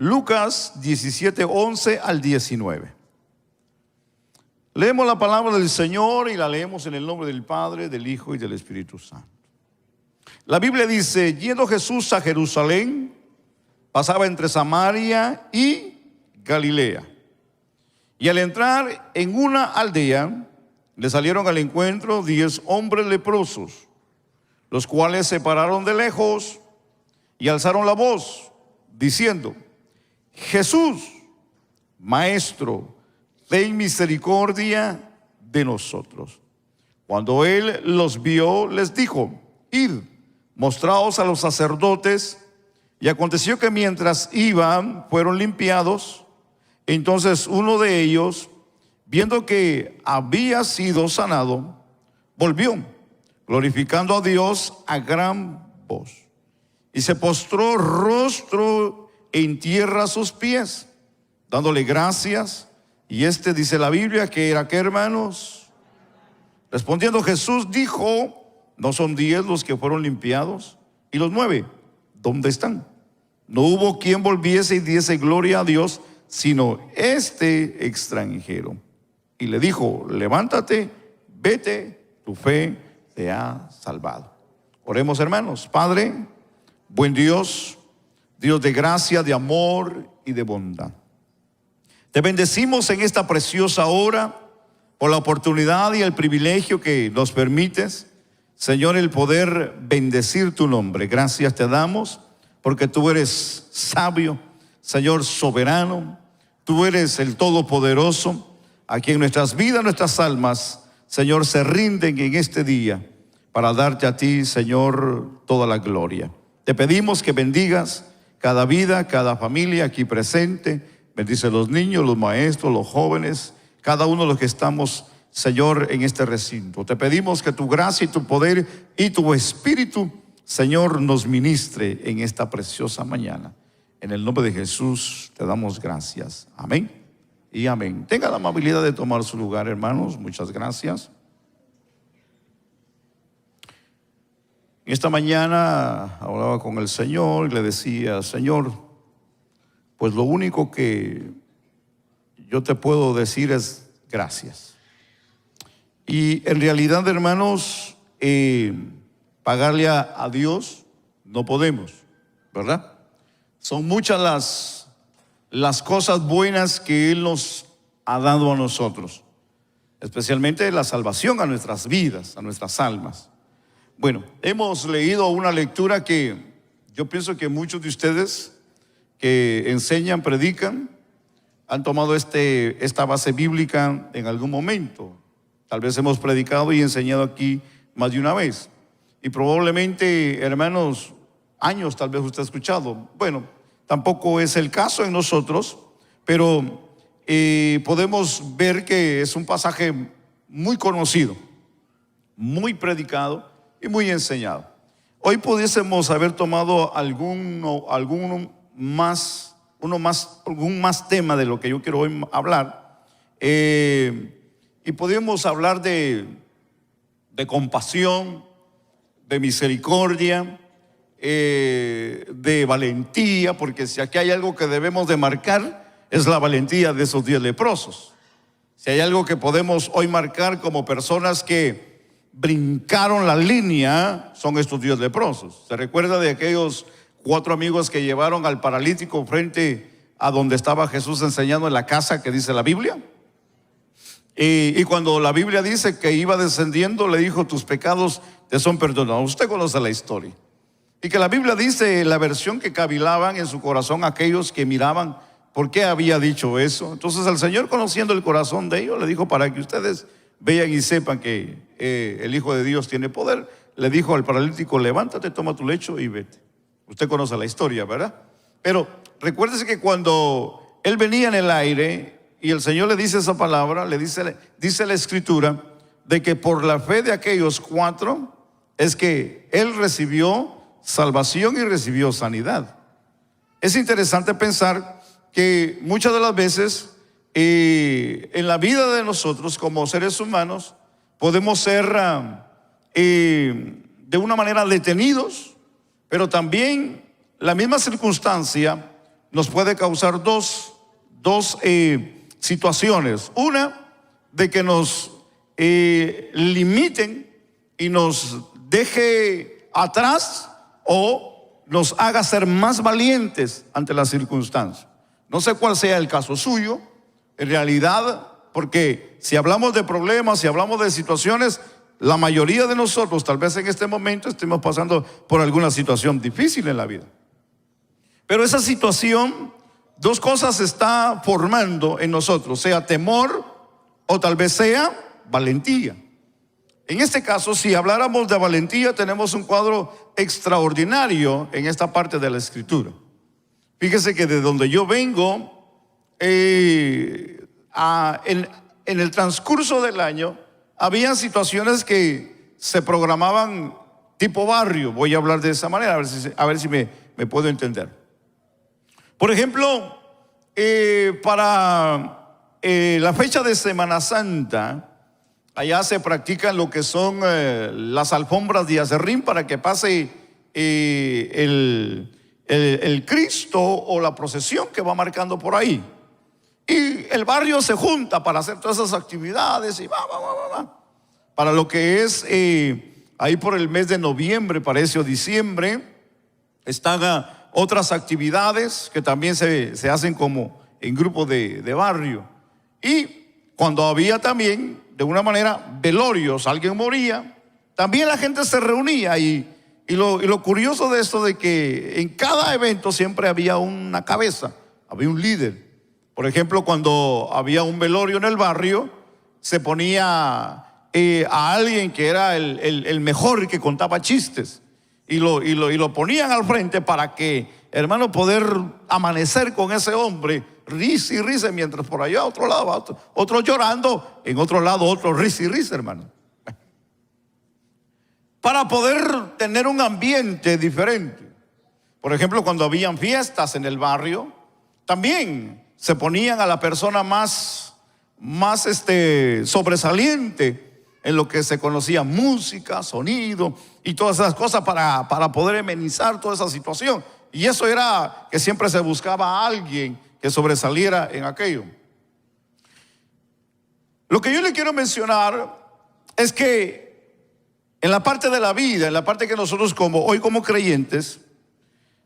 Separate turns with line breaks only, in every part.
Lucas 17, 11 al 19. Leemos la palabra del Señor y la leemos en el nombre del Padre, del Hijo y del Espíritu Santo. La Biblia dice: yendo Jesús a Jerusalén, pasaba entre Samaria y Galilea. Y al entrar en una aldea, le salieron al encuentro 10 hombres leprosos, los cuales se pararon de lejos y alzaron la voz, diciendo: Jesús, Maestro, ten misericordia de nosotros. Cuando él los vio, les dijo: id, mostraos a los sacerdotes. Y aconteció que mientras iban, fueron limpiados. Entonces uno de ellos, viendo que había sido sanado, volvió, glorificando a Dios a gran voz, y se postró rostro en tierra a sus pies, dándole gracias. Y dice la Biblia, que era, ¿qué, hermanos? Respondiendo Jesús dijo: ¿no son 10 los que fueron limpiados? ¿Y los 9? ¿Dónde están? No hubo quien volviese y diese gloria a Dios, sino este extranjero. Y le dijo: levántate, vete, tu fe te ha salvado. Oremos, hermanos. Padre, buen Dios, Dios de gracia, de amor y de bondad, te bendecimos en esta preciosa hora por la oportunidad y el privilegio que nos permites, Señor, el poder bendecir tu nombre. Gracias te damos porque tú eres sabio, Señor, soberano. Tú eres el Todopoderoso, a quien nuestras vidas, nuestras almas, Señor, se rinden en este día para darte a ti, Señor, toda la gloria. Te pedimos que bendigas cada vida, cada familia aquí presente. Bendice a los niños, los maestros, los jóvenes, cada uno de los que estamos, Señor, en este recinto. Te pedimos que tu gracia y tu poder y tu espíritu, Señor, nos ministre en esta preciosa mañana. En el nombre de Jesús te damos gracias. Amén y amén. Tenga la amabilidad de tomar su lugar, hermanos. Muchas gracias. Esta mañana hablaba con el Señor y le decía: Señor, pues lo único que yo te puedo decir es gracias. Y en realidad, hermanos, pagarle a Dios no podemos, ¿verdad? Son muchas las cosas buenas que Él nos ha dado a nosotros, especialmente la salvación a nuestras vidas, a nuestras almas. Bueno, hemos leído una lectura que yo pienso que muchos de ustedes que enseñan, predican, han tomado esta base bíblica en algún momento. Tal vez hemos predicado y enseñado aquí más de una vez. Y probablemente, hermanos, años tal vez usted ha escuchado. Bueno, tampoco es el caso en nosotros, pero podemos ver que es un pasaje muy conocido, muy predicado y muy enseñado. Hoy pudiésemos haber tomado algún más tema de lo que yo quiero hoy hablar, y podemos hablar de compasión, de misericordia, de valentía, porque si aquí hay algo que debemos de marcar es la valentía de esos 10 leprosos. Si hay algo que podemos hoy marcar como personas que brincaron la línea, son estos 10 leprosos. ¿Se recuerda de aquellos 4 amigos que llevaron al paralítico frente a donde estaba Jesús enseñando en la casa que dice la Biblia? Y cuando la Biblia dice que iba descendiendo, le dijo: tus pecados te son perdonados. Usted conoce la historia. Y que la Biblia dice, la versión, que cavilaban en su corazón aquellos que miraban por qué había dicho eso. Entonces el Señor, conociendo el corazón de ellos, le dijo: para que ustedes vean y sepan que el Hijo de Dios tiene poder, le dijo al paralítico: levántate, toma tu lecho y vete. Usted conoce la historia, ¿verdad? Pero recuérdese que cuando él venía en el aire y el Señor le dice esa palabra, dice la Escritura de que por la fe de aquellos 4 es que él recibió salvación y recibió sanidad. Es interesante pensar que muchas de las veces en la vida de nosotros como seres humanos podemos ser de una manera detenidos, pero también la misma circunstancia nos puede causar dos situaciones. Una, de que nos limiten y nos deje atrás o nos haga ser más valientes ante las circunstancias. No sé cuál sea el caso suyo, en realidad, porque si hablamos de problemas, si hablamos de situaciones, la mayoría de nosotros tal vez en este momento estemos pasando por alguna situación difícil en la vida. Pero esa situación, dos cosas está formando en nosotros, sea temor o tal vez sea valentía. En este caso, si habláramos de valentía, tenemos un cuadro extraordinario en esta parte de la Escritura. Fíjese que de donde yo vengo, en el transcurso del año, había situaciones que se programaban tipo barrio. Voy a hablar de esa manera, a ver si me puedo entender. Por ejemplo, para la fecha de Semana Santa, allá se practican lo que son las alfombras de aserrín para que pase el Cristo o la procesión que va marcando por ahí. Y el barrio se junta para hacer todas esas actividades y va. Para lo que es ahí por el mes de noviembre, parece, o diciembre, están otras actividades que también se hacen como en grupo de barrio. Y cuando había también, de una manera, velorios, alguien moría, también la gente se reunía y lo curioso de esto de que en cada evento siempre había una cabeza, había un líder. Por ejemplo, cuando había un velorio en el barrio, se ponía a alguien que era el mejor, que contaba chistes, y lo ponían al frente para que, hermano, poder amanecer con ese hombre, risa y risa, mientras por allá a otro lado otro llorando, en otro lado otro risa y risa, hermano, para poder tener un ambiente diferente. Por ejemplo, cuando habían fiestas en el barrio, también se ponían a la persona más sobresaliente en lo que se conocía música, sonido y todas esas cosas para poder amenizar toda esa situación. Y eso era que siempre se buscaba a alguien que sobresaliera en aquello. Lo que yo le quiero mencionar es que en la parte de la vida, en la parte que nosotros hoy como creyentes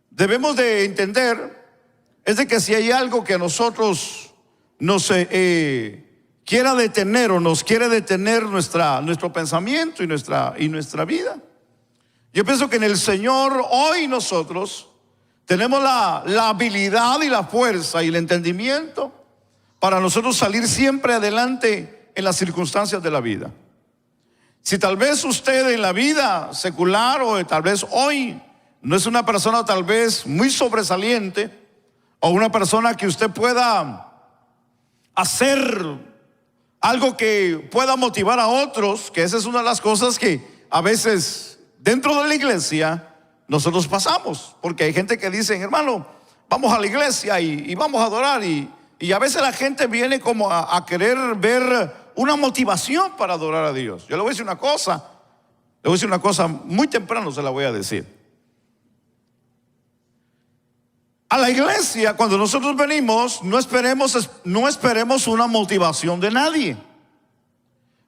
debemos de entender, es de que si hay algo que a nosotros nos quiera detener o nos quiere detener nuestro pensamiento y nuestra vida, yo pienso que en el Señor hoy nosotros tenemos la habilidad y la fuerza y el entendimiento para nosotros salir siempre adelante en las circunstancias de la vida. Si tal vez usted en la vida secular o tal vez hoy no es una persona tal vez muy sobresaliente, o una persona que usted pueda hacer algo que pueda motivar a otros, que esa es una de las cosas que a veces dentro de la iglesia nosotros pasamos, porque hay gente que dice, hermano, vamos a la iglesia y vamos a adorar, y a veces la gente viene como a querer ver una motivación para adorar a Dios. Yo le voy a decir una cosa, muy temprano se la voy a decir. A la iglesia, cuando nosotros venimos, no esperemos una motivación de nadie.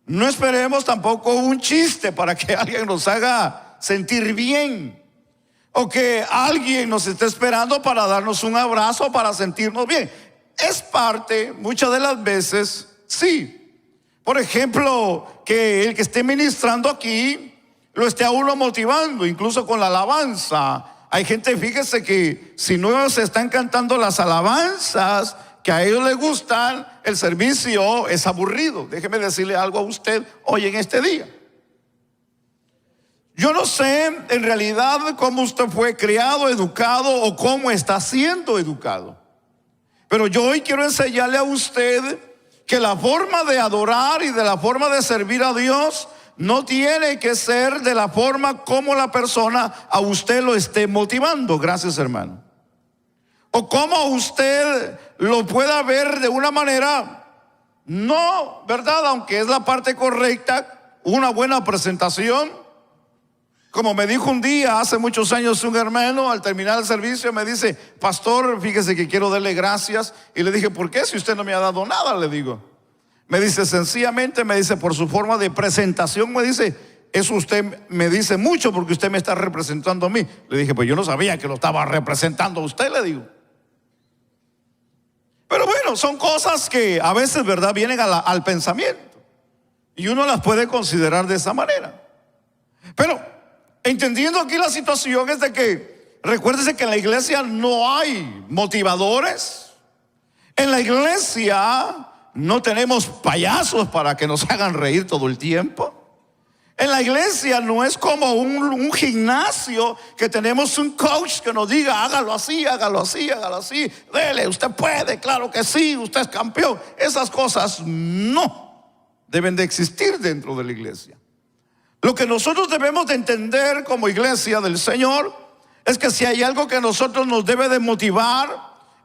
No esperemos tampoco un chiste para que alguien nos haga sentir bien, o que alguien nos esté esperando para darnos un abrazo, para sentirnos bien. Es parte, muchas de las veces, sí. Por ejemplo, que el que esté ministrando aquí lo esté a uno motivando, incluso con la alabanza. Hay gente, fíjese, que si no se están cantando las alabanzas que a ellos les gustan, el servicio es aburrido. Déjeme decirle algo a usted hoy en este día. Yo no sé en realidad cómo usted fue criado, educado o cómo está siendo educado, pero yo hoy quiero enseñarle a usted que la forma de adorar y de la forma de servir a Dios no tiene que ser de la forma como la persona a usted lo esté motivando. Gracias, hermano. O como usted lo pueda ver de una manera, no, ¿verdad? Aunque es la parte correcta, una buena presentación, Como me dijo un día, hace muchos años, un hermano, al terminar el servicio, me dice: pastor, fíjese que quiero darle gracias. Y le dije: ¿por qué? Si usted no me ha dado nada, le digo. Me dice: sencillamente, me dice, por su forma de presentación, me dice, eso usted me dice mucho porque usted me está representando a mí. Le dije: pues yo no sabía que lo estaba representando a usted, le digo. Pero bueno, son cosas que a veces, ¿verdad?, vienen al pensamiento. Y uno las puede considerar de esa manera. Pero entendiendo aquí la situación es de que, recuérdese que en la iglesia no hay motivadores. En la iglesia no tenemos payasos para que nos hagan reír todo el tiempo. En la iglesia no es como un gimnasio que tenemos un coach que nos diga: hágalo así, hágalo así, hágalo así, dele, usted puede, claro que sí, usted es campeón. Esas cosas no deben de existir dentro de la iglesia. Lo que nosotros debemos de entender como iglesia del Señor es que si hay algo que a nosotros nos debe de motivar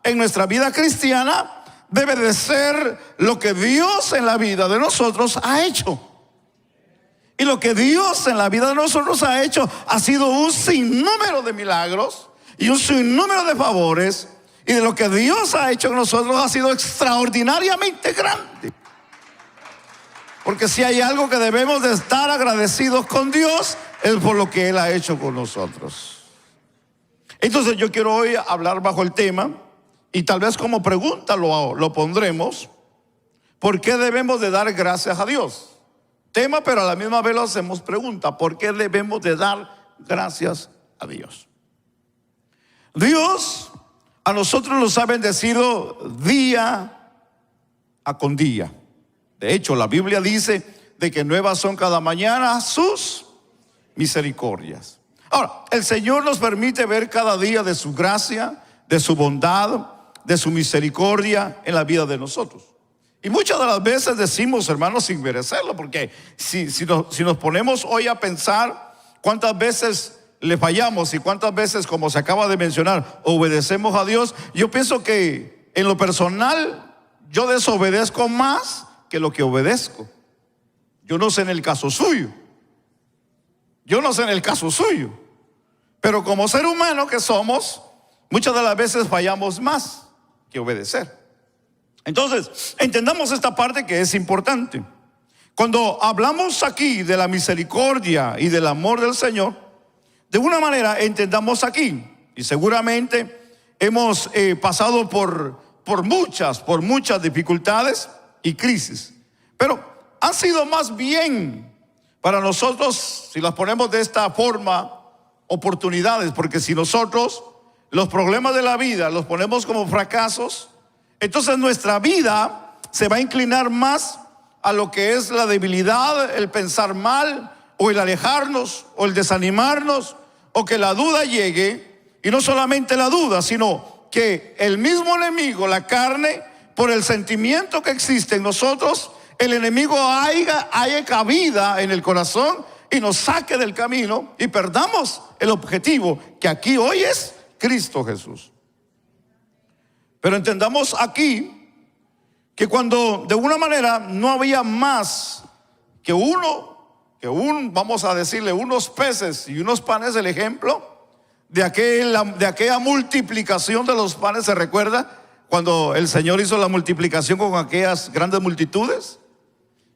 en nuestra vida cristiana, debe de ser lo que Dios en la vida de nosotros ha hecho. Y lo que Dios en la vida de nosotros ha hecho ha sido un sinnúmero de milagros y un sinnúmero de favores. Y de lo que Dios ha hecho en nosotros ha sido extraordinariamente grande. Porque si hay algo que debemos de estar agradecidos con Dios, es por lo que Él ha hecho con nosotros. Entonces yo quiero hoy hablar bajo el tema, y tal vez como pregunta lo pondremos: ¿por qué debemos de dar gracias a Dios? Tema, pero a la misma vez lo hacemos pregunta: ¿por qué debemos de dar gracias a Dios? Dios a nosotros nos ha bendecido día con día. De hecho, la Biblia dice de que nuevas son cada mañana sus misericordias. Ahora, el Señor nos permite ver cada día de su gracia, de su bondad, de su misericordia en la vida de nosotros. Y muchas de las veces decimos, hermanos, sin merecerlo, porque si nos ponemos hoy a pensar cuántas veces le fallamos y cuántas veces, como se acaba de mencionar, obedecemos a Dios, yo pienso que en lo personal yo desobedezco más que lo que obedezco. Yo no sé en el caso suyo. Pero como ser humano que somos, muchas de las veces fallamos más que obedecer. Entonces, entendamos esta parte que es importante. Cuando hablamos aquí de la misericordia y del amor del Señor, de una manera entendamos aquí, y seguramente hemos pasado por muchas dificultades y crisis, pero han sido más bien para nosotros, si las ponemos de esta forma, oportunidades. Porque si nosotros los problemas de la vida los ponemos como fracasos, entonces nuestra vida se va a inclinar más a lo que es la debilidad, el pensar mal, o el alejarnos, o el desanimarnos, o que la duda llegue. Y no solamente la duda, sino que el mismo enemigo, la carne, por el sentimiento que existe en nosotros, el enemigo haya cabida en el corazón y nos saque del camino y perdamos el objetivo, que aquí hoy es Cristo Jesús. Pero entendamos aquí que cuando de una manera no había más que vamos a decirle, unos peces y unos panes, el ejemplo de aquella multiplicación de los panes, ¿se recuerda? Cuando el Señor hizo la multiplicación con aquellas grandes multitudes,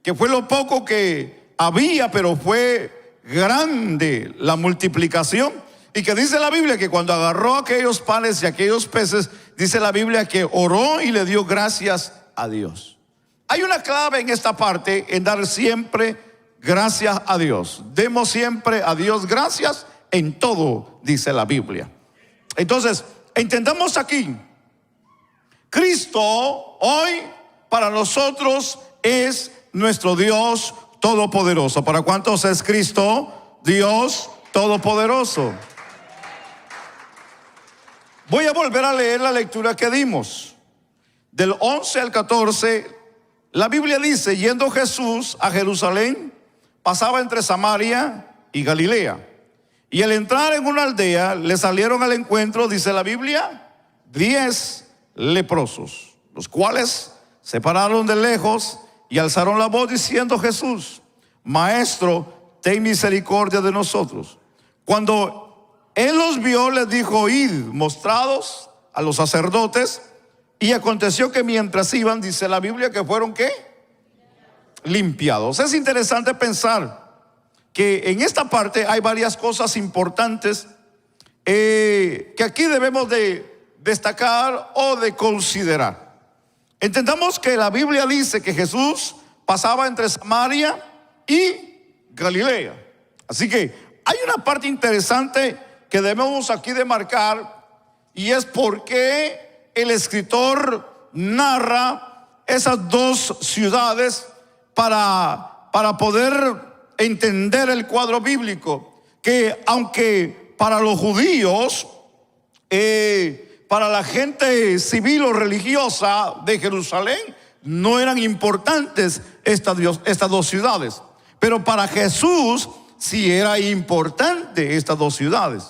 que fue lo poco que había, pero fue grande la multiplicación. Y que dice la Biblia que cuando agarró aquellos panes y aquellos peces, dice la Biblia que oró y le dio gracias a Dios. Hay una clave en esta parte, en dar siempre gracias a Dios. Demos siempre a Dios gracias en todo, dice la Biblia. Entonces, entendamos aquí, Cristo hoy para nosotros es nuestro Dios todopoderoso. ¿Para cuántos es Cristo? Dios todopoderoso. Voy a volver a leer la lectura que dimos. Del 11 al 14, la Biblia dice: yendo Jesús a Jerusalén, pasaba entre Samaria y Galilea. Y al entrar en una aldea, le salieron al encuentro, dice la Biblia, 10 leprosos, los cuales se pararon de lejos y alzaron la voz diciendo: Jesús, Maestro, ten misericordia de nosotros. Cuando él los vio, les dijo: id, mostrados a los sacerdotes. Y aconteció que mientras iban, dice la Biblia, que fueron ¿qué? Limpiados. Es interesante pensar que en esta parte hay varias cosas importantes que aquí debemos de destacar o de considerar. Entendamos que la Biblia dice que Jesús pasaba entre Samaria y Galilea. Así que hay una parte interesante que debemos aquí de marcar, y es por qué el escritor narra esas dos ciudades para poder entender el cuadro bíblico. Que aunque para los judíos, para la gente civil o religiosa de Jerusalén, no eran importantes estas dos ciudades, pero para Jesús sí era importante estas dos ciudades.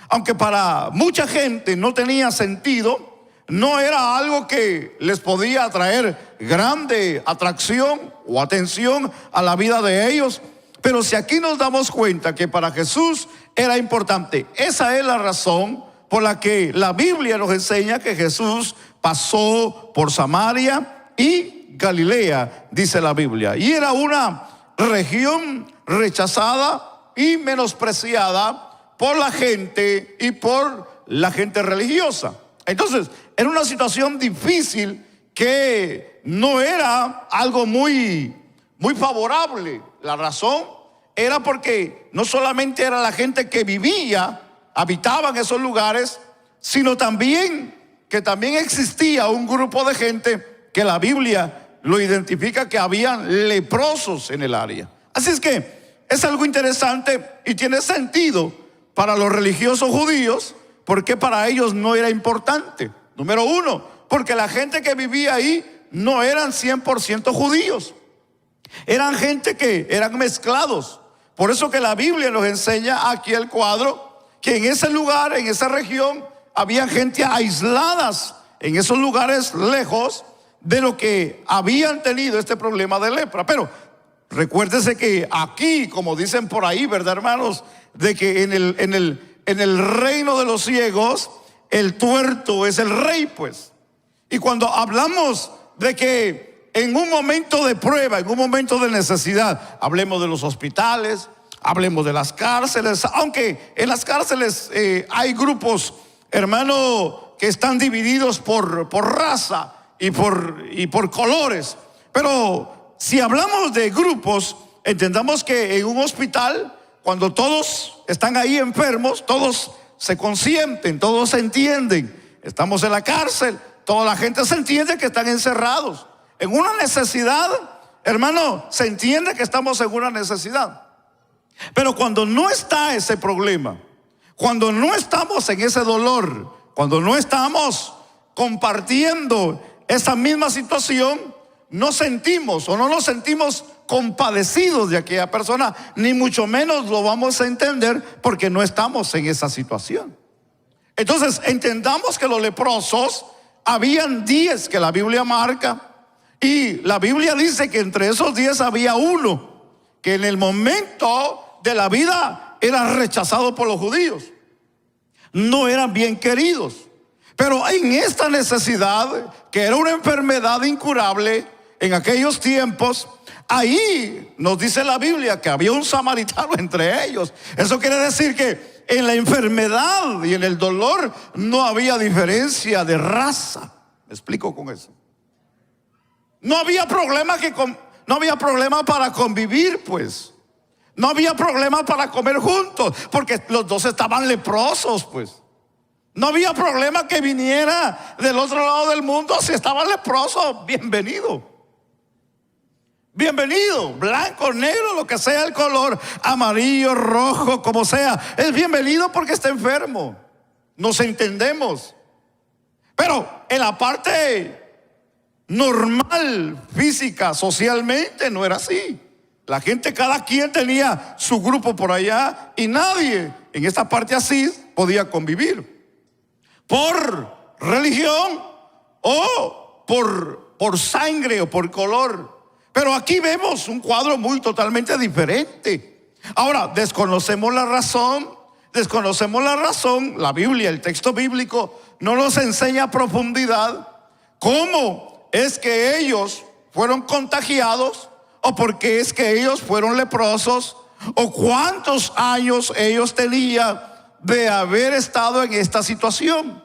Aunque para mucha gente no tenía sentido, no era algo que les podía traer grande atracción o atención a la vida de ellos. Pero si aquí nos damos cuenta que para Jesús era importante, esa es la razón por la que la Biblia nos enseña que Jesús pasó por Samaria y Galilea, dice la Biblia. Y era una región rechazada y menospreciada por la gente y por la gente religiosa. Entonces, era una situación difícil que no era algo muy favorable. La razón era porque no solamente era la gente que habitaba en esos lugares, sino también que también existía un grupo de gente que la Biblia lo identifica que habían leprosos en el área. Así es que es algo interesante y tiene sentido para los religiosos judíos, porque para ellos no era importante. Número uno, porque la gente que vivía ahí no eran 100% judíos. Eran gente que eran mezclados. Por eso que la Biblia nos enseña aquí el cuadro, que en ese lugar, en esa región, había gente aisladas en esos lugares lejos de lo que habían tenido este problema de lepra. Pero recuérdese que aquí, como dicen por ahí, ¿verdad, hermanos? De que en el reino de los ciegos, el tuerto es el rey, pues. Y cuando hablamos de que en un momento de prueba, en un momento de necesidad, hablemos de los hospitales, hablemos de las cárceles, aunque en las cárceles hay grupos, hermano, que están divididos por raza y por colores. Pero si hablamos de grupos, entendamos que en un hospital, cuando todos están ahí enfermos, todos se consienten, todos se entienden. Estamos en la cárcel, toda la gente se entiende que están encerrados. En una necesidad, hermano, se entiende que estamos en una necesidad. Pero cuando no está ese problema, cuando no estamos en ese dolor, cuando no estamos compartiendo esa misma situación, no sentimos o no nos sentimos compadecidos de aquella persona, ni mucho menos lo vamos a entender porque no estamos en esa situación. Entonces entendamos que los leprosos, habían 10 que la Biblia marca, y la Biblia dice que entre esos 10 había uno que en el momento de la vida era rechazado por los judíos, no eran bien queridos. Pero en esta necesidad, que era una enfermedad incurable en aquellos tiempos, ahí nos dice la Biblia que había un samaritano entre ellos. Eso quiere decir que en la enfermedad y en el dolor no había diferencia de raza. ¿Me explico con eso? No había problema para convivir, pues. No había problema para comer juntos, porque los dos estaban leprosos, pues. No había problema que viniera del otro lado del mundo. Si estaba leproso, bienvenido. Bienvenido, blanco, negro, lo que sea el color, amarillo, rojo, como sea. Es bienvenido porque está enfermo. Nos entendemos. Pero en la parte normal, física, socialmente, no era así. La gente, cada quien tenía su grupo por allá y nadie en esta parte así podía convivir. Por religión o por sangre o por color. Pero aquí vemos un cuadro muy totalmente diferente. Ahora, desconocemos la razón desconocemos la razón. La Biblia, el texto bíblico, no nos enseña a profundidad cómo es que ellos fueron contagiados, o por qué es que ellos fueron leprosos, o cuántos años ellos tenían de haber estado en esta situación.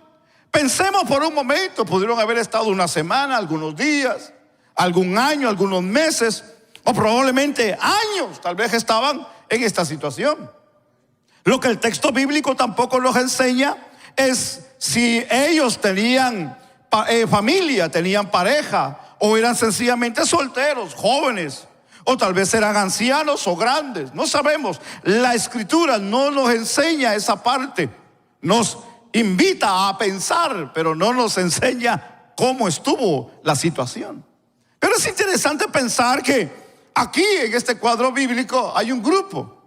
Pensemos por un momento, pudieron haber estado una semana, algunos días, algún año, algunos meses, o probablemente años, tal vez estaban en esta situación. Lo que el texto bíblico tampoco nos enseña es si ellos tenían familia, tenían pareja, o eran sencillamente solteros, jóvenes, o tal vez eran ancianos o grandes. No sabemos. La Escritura no nos enseña esa parte. Nos invita a pensar, pero no nos enseña cómo estuvo la situación. Pero es interesante pensar que aquí en este cuadro bíblico hay un grupo.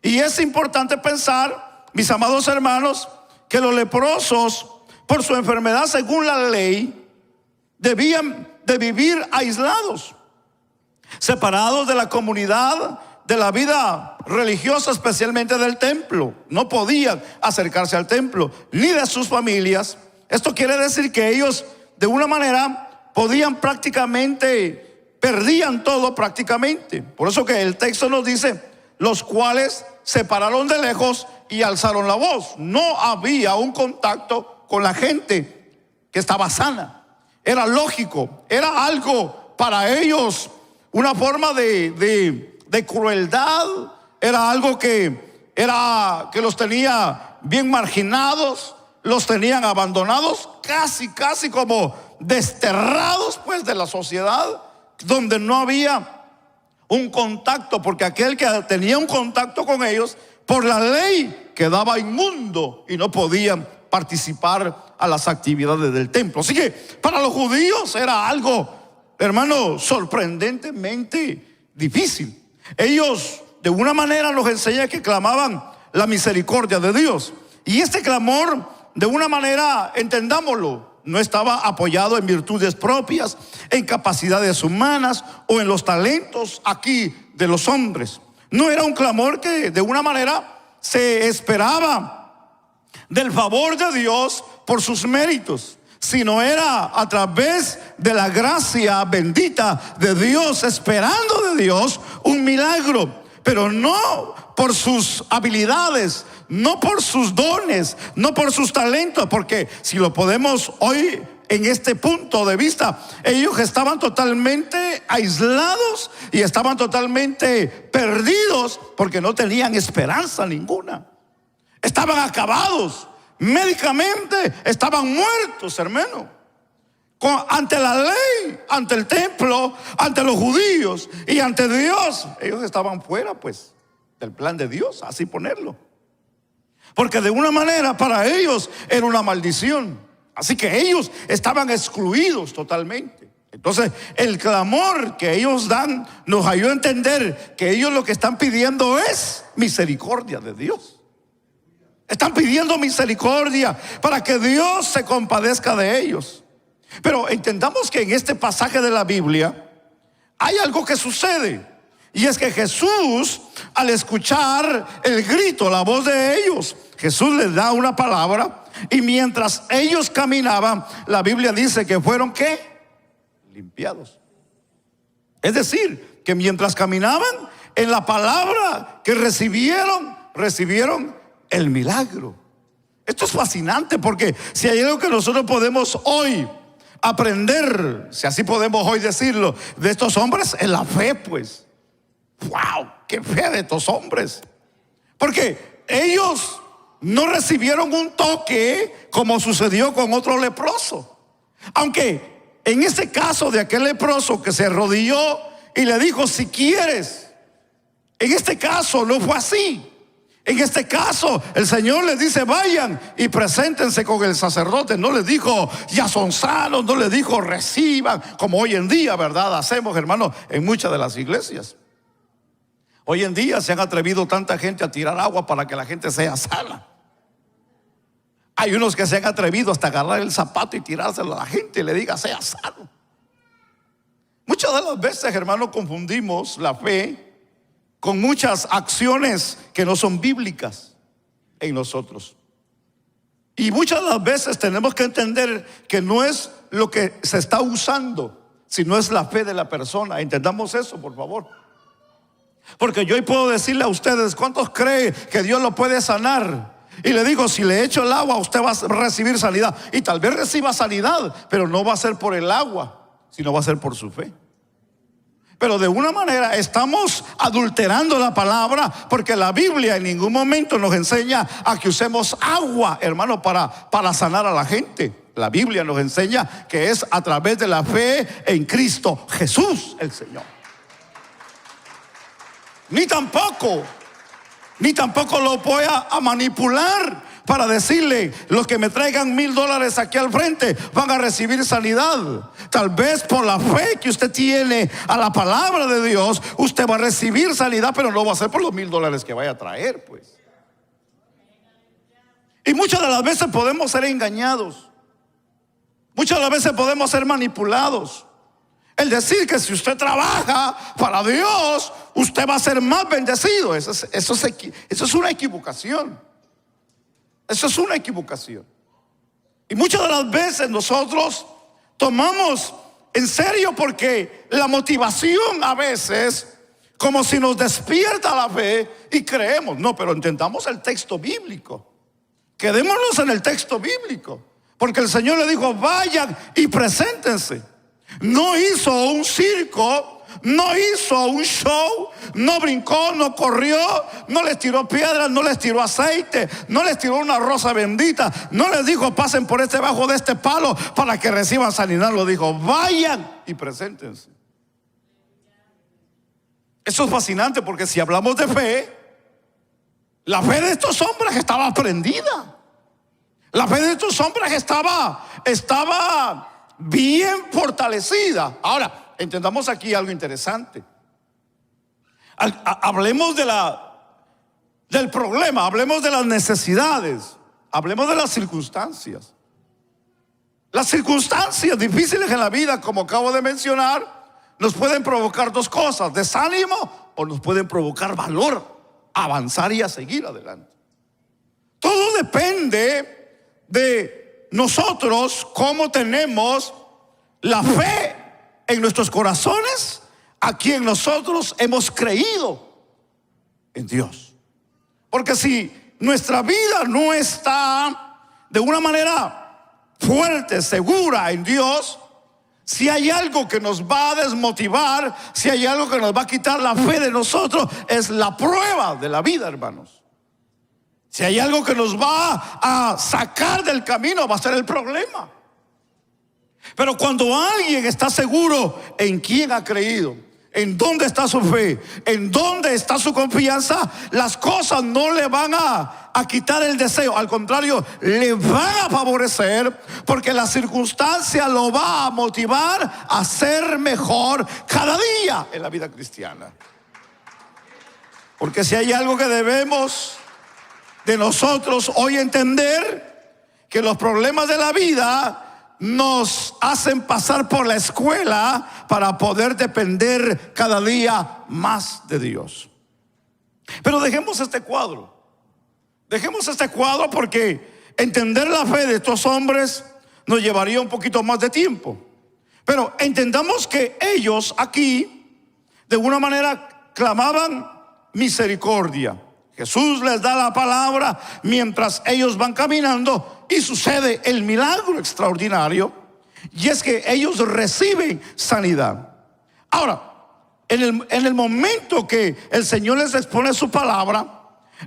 Y es importante pensar, mis amados hermanos, que los leprosos, por su enfermedad según la ley, debían de vivir aislados, separados de la comunidad, de la vida religiosa, especialmente del templo. No podían acercarse al templo, ni de sus familias. Esto quiere decir que ellos, de una manera, perdían todo prácticamente. Por eso que el texto nos dice, los cuales se pararon de lejos y alzaron la voz. No había un contacto con la gente que estaba sana. Era lógico, era algo para ellos, una forma de crueldad. Era algo que los tenía bien marginados, los tenían abandonados, casi como desterrados pues de la sociedad, donde no había un contacto, porque aquel que tenía un contacto con ellos, por la ley quedaba inmundo y no podían participar a las actividades del templo. Así que para los judíos era algo, hermano, sorprendentemente difícil. Ellos de una manera nos enseñan que clamaban la misericordia de Dios, y este clamor, de una manera, entendámoslo, no estaba apoyado en virtudes propias, en capacidades humanas o en los talentos aquí de los hombres. No era un clamor que de una manera se esperaba del favor de Dios por sus méritos, sino era a través de la gracia bendita de Dios, esperando de Dios un milagro, pero no por sus habilidades, no por sus dones, no por sus talentos, porque si lo podemos hoy en este punto de vista, ellos estaban totalmente aislados y estaban totalmente perdidos porque no tenían esperanza ninguna. Estaban acabados, médicamente estaban muertos, hermano. Ante la ley, ante el templo, ante los judíos y ante Dios, ellos estaban fuera pues del plan de Dios, así ponerlo. Porque de una manera para ellos era una maldición. Así que ellos estaban excluidos totalmente. Entonces el clamor que ellos dan nos ayuda a entender que ellos lo que están pidiendo es misericordia de Dios. Están pidiendo misericordia para que Dios se compadezca de ellos. Pero entendamos que en este pasaje de la Biblia hay algo que sucede, y es que Jesús, al escuchar el grito, la voz de ellos, Jesús les da una palabra, y mientras ellos caminaban, la Biblia dice que fueron ¿qué? Limpiados. Es decir, que mientras caminaban, en la palabra que recibieron el milagro. Esto es fascinante, porque si hay algo que nosotros podemos hoy aprender, si así podemos hoy decirlo, de estos hombres, es la fe pues. ¡Wow! ¡Qué fe de estos hombres! Porque ellos no recibieron un toque como sucedió con otro leproso. Aunque en este caso de aquel leproso que se arrodilló y le dijo, si quieres, en este caso no fue así. En este caso el Señor les dice, vayan y preséntense con el sacerdote. No les dijo, ya son sanos. No les dijo, reciban, como hoy en día, ¿verdad? Hacemos, hermanos, en muchas de las iglesias. Hoy en día se han atrevido tanta gente a tirar agua para que la gente sea sana. Hay unos que se han atrevido hasta agarrar el zapato y tirárselo a la gente y le diga, sea sano. Muchas de las veces, hermanos, confundimos la fe con muchas acciones que no son bíblicas. en nosotros. Y muchas de las veces tenemos que entender que no es lo que se está usando, sino es la fe de la persona. Entendamos eso, por favor. Porque yo hoy puedo decirle a ustedes, ¿cuántos creen que Dios lo puede sanar? Y le digo, si le echo el agua, usted va a recibir sanidad. Y tal vez reciba sanidad, pero no va a ser por el agua, sino va a ser por su fe. Pero de una manera estamos adulterando la palabra, porque la Biblia en ningún momento nos enseña a que usemos agua, hermano, para sanar a la gente. La Biblia nos enseña que es a través de la fe en Cristo Jesús el Señor. Ni tampoco lo voy a manipular para decirle, los que me traigan $1,000 aquí al frente van a recibir sanidad. Tal vez por la fe que usted tiene a la palabra de Dios, usted va a recibir sanidad, pero no va a ser por los $1,000 que vaya a traer, pues. Y muchas de las veces podemos ser engañados. Muchas de las veces podemos ser manipulados. El decir que si usted trabaja para Dios, usted va a ser más bendecido. Eso es una equivocación. Eso es una equivocación. Y muchas de las veces nosotros tomamos en serio, porque la motivación a veces como si nos despierta la fe y creemos. No, pero entendamos el texto bíblico. Quedémonos en el texto bíblico, porque el Señor le dijo, vayan y preséntense. No hizo un circo, no hizo un show, no brincó, no corrió, no les tiró piedras, no les tiró aceite, no les tiró una rosa bendita, no les dijo pasen por debajo de este palo para que reciban sanidad. Lo dijo, vayan y preséntense. Eso es fascinante, porque si hablamos de fe, la fe de estos hombres estaba prendida. La fe de estos hombres estaba bien fortalecida. Ahora, entendamos aquí algo interesante. Hablemos del problema, hablemos de las necesidades, hablemos de las circunstancias. Las circunstancias difíciles en la vida, como acabo de mencionar, nos pueden provocar dos cosas: desánimo, o nos pueden provocar valor, avanzar y a seguir adelante. Todo depende de nosotros, cómo tenemos la fe en nuestros corazones, a quien nosotros hemos creído en Dios. Porque si nuestra vida no está de una manera fuerte, segura en Dios, si hay algo que nos va a desmotivar, si hay algo que nos va a quitar la fe de nosotros, es la prueba de la vida, hermanos. Si hay algo que nos va a sacar del camino, va a ser el problema. Pero cuando alguien está seguro en quién ha creído, en dónde está su fe, en dónde está su confianza, las cosas no le van a quitar el deseo. Al contrario, le van a favorecer, porque la circunstancia lo va a motivar a ser mejor cada día en la vida cristiana. Porque si hay algo que debemos de nosotros hoy entender, que los problemas de la vida nos hacen pasar por la escuela para poder depender cada día más de Dios. Pero dejemos este cuadro. Dejemos este cuadro, porque entender la fe de estos hombres nos llevaría un poquito más de tiempo. Pero entendamos que ellos aquí de una manera clamaban misericordia. Jesús les da la palabra mientras ellos van caminando y sucede el milagro extraordinario, y es que ellos reciben sanidad. Ahora, en el momento que el Señor les expone su palabra,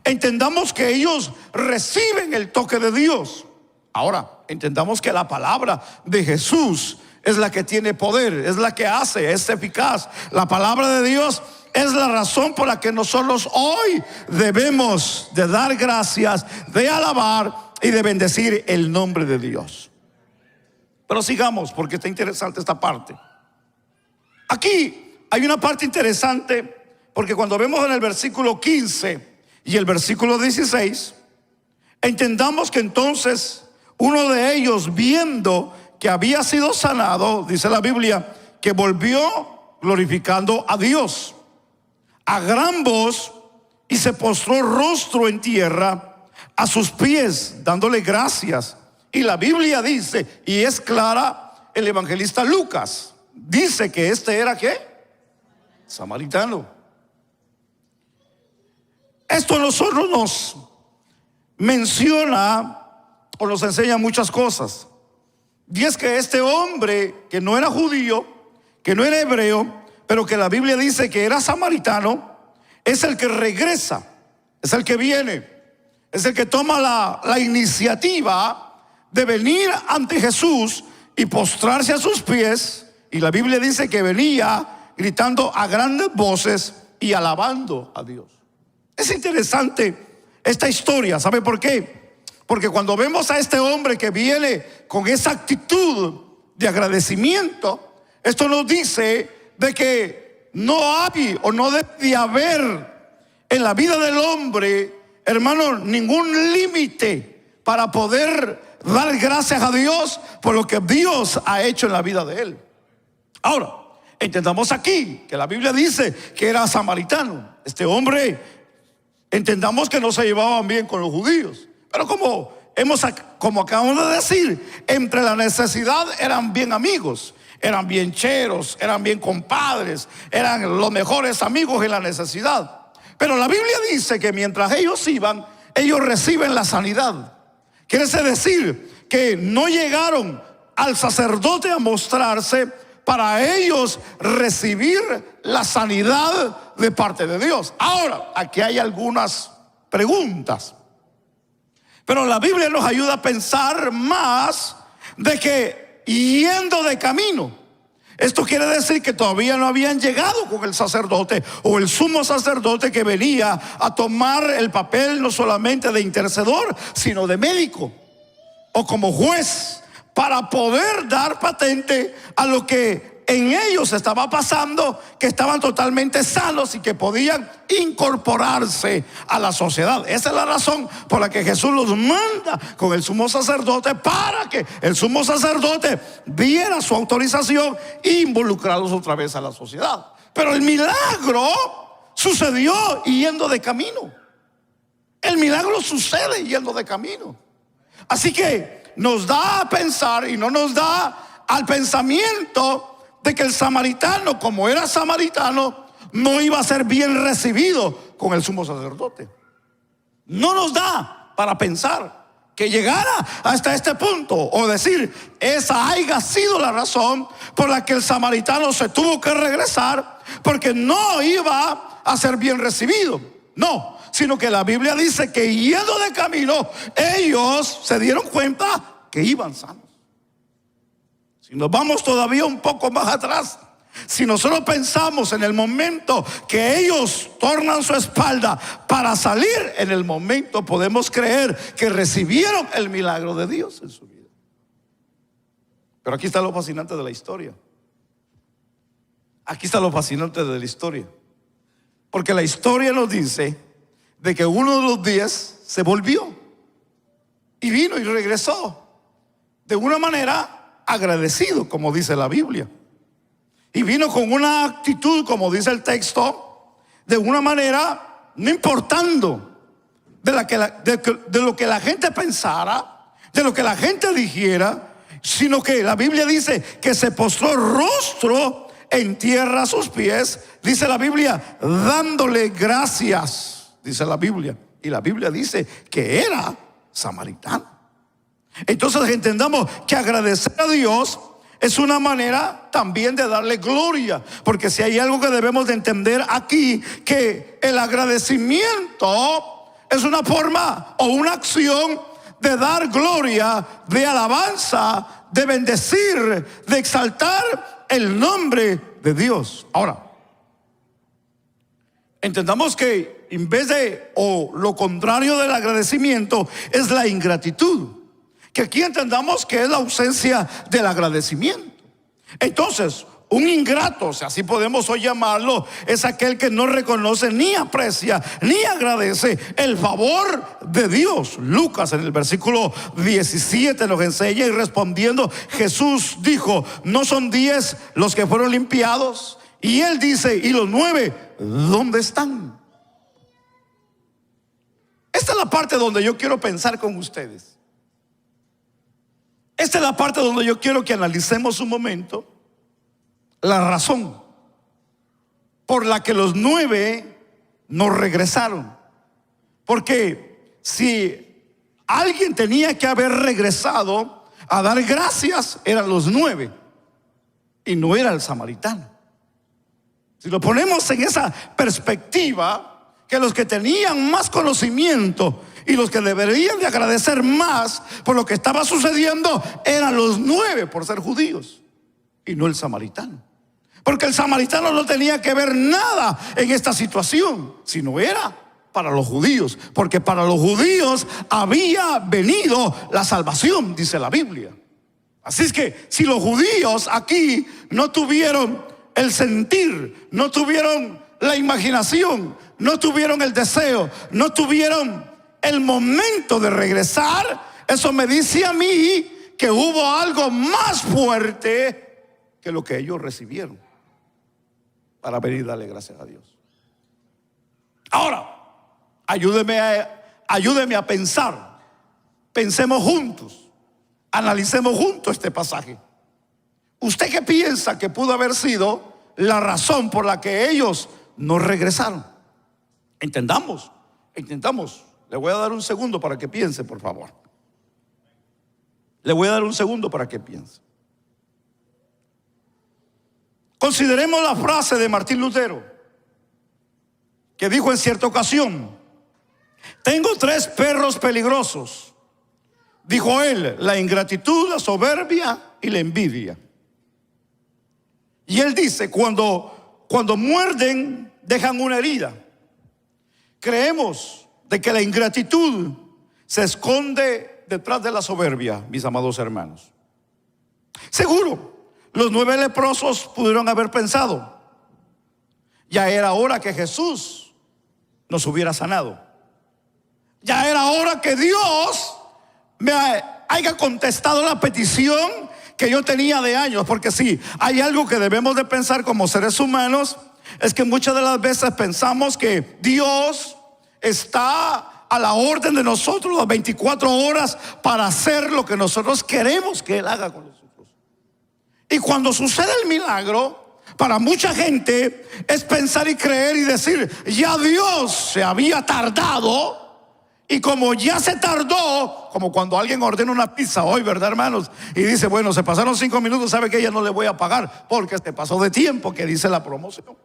entendamos que ellos reciben el toque de Dios. Ahora, entendamos que la palabra de Jesús es la que tiene poder, es la que hace, es eficaz. La palabra de Dios es la razón por la que nosotros hoy debemos de dar gracias, de alabar y de bendecir el nombre de Dios. Pero sigamos, porque está interesante esta parte. Aquí hay una parte interesante, porque cuando vemos en el versículo 15 y el versículo 16, entendamos que entonces uno de ellos, viendo que había sido sanado, dice la Biblia, que volvió glorificando a Dios a gran voz, y se postró rostro en tierra a sus pies, dándole gracias. Y la Biblia dice, y es clara, el evangelista Lucas dice que este era ¿qué? Samaritano. Esto a nosotros nos menciona o nos enseña muchas cosas. Y es que este hombre que no era judío, que no era hebreo, pero que la Biblia dice que era samaritano, es el que regresa, es el que viene, es el que toma la iniciativa de venir ante Jesús y postrarse a sus pies. Y la Biblia dice que venía gritando a grandes voces y alabando a Dios. Es interesante esta historia. ¿Sabe por qué? Porque cuando vemos a este hombre que viene con esa actitud de agradecimiento, esto nos dice de que no hay o no debe haber en la vida del hombre, hermano, ningún límite para poder dar gracias a Dios por lo que Dios ha hecho en la vida de él. Ahora, entendamos aquí que la Biblia dice que era samaritano. Este hombre, entendamos que no se llevaban bien con los judíos, pero como acabamos de decir, entre la necesidad eran bien amigos, eran bien cheros, eran bien compadres, eran los mejores amigos en la necesidad. Pero la Biblia dice que mientras ellos iban, ellos reciben la sanidad. Quiere decir que no llegaron al sacerdote a mostrarse para ellos recibir la sanidad de parte de Dios. Ahora, aquí hay algunas preguntas, pero la Biblia nos ayuda a pensar más de que yendo de camino, esto quiere decir que todavía no habían llegado con el sacerdote o el sumo sacerdote que venía a tomar el papel no solamente de intercedor, sino de médico o como juez, para poder dar patente a lo que en ellos estaba pasando, que estaban totalmente sanos y que podían incorporarse a la sociedad. Esa es la razón por la que Jesús los manda con el sumo sacerdote, para que el sumo sacerdote diera su autorización e involucrarlos otra vez a la sociedad. Pero el milagro sucedió yendo de camino. El milagro sucede yendo de camino. Así que nos da a pensar y no nos da al pensamiento de que el samaritano, como era samaritano, no iba a ser bien recibido con el sumo sacerdote. No nos da para pensar que llegara hasta este punto, o decir, esa haya sido la razón por la que el samaritano se tuvo que regresar, porque no iba a ser bien recibido. No, sino que la Biblia dice que yendo de camino, ellos se dieron cuenta que iban sanos. Si nos vamos todavía un poco más atrás, si nosotros pensamos en el momento que ellos tornan su espalda para salir, en el momento podemos creer que recibieron el milagro de Dios en su vida. Pero aquí está lo fascinante de la historia. Aquí está lo fascinante de la historia. Porque la historia nos dice de que uno de los 10 se volvió y vino y regresó de una manera agradecido, como dice la Biblia, y vino con una actitud, como dice el texto, de una manera no importando de lo que la gente pensara, de lo que la gente dijera, sino que la Biblia dice que se postró rostro en tierra a sus pies, dice la Biblia, dándole gracias, dice la Biblia, y la Biblia dice que era samaritano. Entonces entendamos que agradecer a Dios es una manera también de darle gloria, porque si hay algo que debemos de entender aquí, que el agradecimiento es una forma o una acción de dar gloria, de alabanza, de bendecir, de exaltar el nombre de Dios. Ahora, entendamos que en vez de, o lo contrario del agradecimiento, es la ingratitud. Que aquí entendamos que es la ausencia del agradecimiento. Entonces, un ingrato, si así podemos hoy llamarlo, es aquel que no reconoce, ni aprecia, ni agradece el favor de Dios. Lucas en el versículo 17 nos enseña, y respondiendo Jesús dijo, ¿no son 10 los que fueron limpiados? Y él dice, ¿y los 9 dónde están? esta es la parte donde yo quiero pensar con ustedes. Esta es la parte donde yo quiero que analicemos un momento la razón por la que los 9 no regresaron. Porque si alguien tenía que haber regresado a dar gracias, eran los 9 y no era el samaritano. Si lo ponemos en esa perspectiva, que los que tenían más conocimiento y los que deberían de agradecer más por lo que estaba sucediendo eran los 9 por ser judíos y no el samaritano. Porque el samaritano no tenía que ver nada en esta situación, sino era para los judíos, porque para los judíos había venido la salvación, dice la Biblia. Así es que si los judíos aquí no tuvieron el sentir, no tuvieron la imaginación, no tuvieron el deseo, no tuvieron el momento de regresar, eso me dice a mí que hubo algo más fuerte que lo que ellos recibieron para venir a darle gracias a Dios. Ahora, ayúdeme a pensar. Pensemos juntos, analicemos juntos este pasaje. ¿Usted qué piensa que pudo haber sido la razón por la que ellos no regresaron? Entendamos. Le voy a dar un segundo para que piense, por favor. Le voy a dar un segundo para que piense. Consideremos la frase de Martín Lutero, que dijo en cierta ocasión: tengo 3 perros peligrosos, dijo él: la ingratitud, la soberbia y la envidia. Y él dice, cuando muerden, dejan una herida. Creemos de que la ingratitud se esconde detrás de la soberbia, mis amados hermanos. Seguro, los 9 leprosos pudieron haber pensado: ya era hora que Jesús nos hubiera sanado. Ya era hora que Dios me haya contestado la petición que yo tenía de años. Porque sí, hay algo que debemos de pensar como seres humanos, es que muchas de las veces pensamos que Dios está a la orden de nosotros las 24 horas para hacer lo que nosotros queremos que Él haga con nosotros. Y cuando sucede el milagro, para mucha gente es pensar y creer y decir: ya Dios se había tardado. Y como ya se tardó, como cuando alguien ordena una pizza hoy, ¿verdad, hermanos? Y dice: bueno, se pasaron 5 minutos, sabe que ya no le voy a pagar porque se pasó de tiempo, que dice la promoción.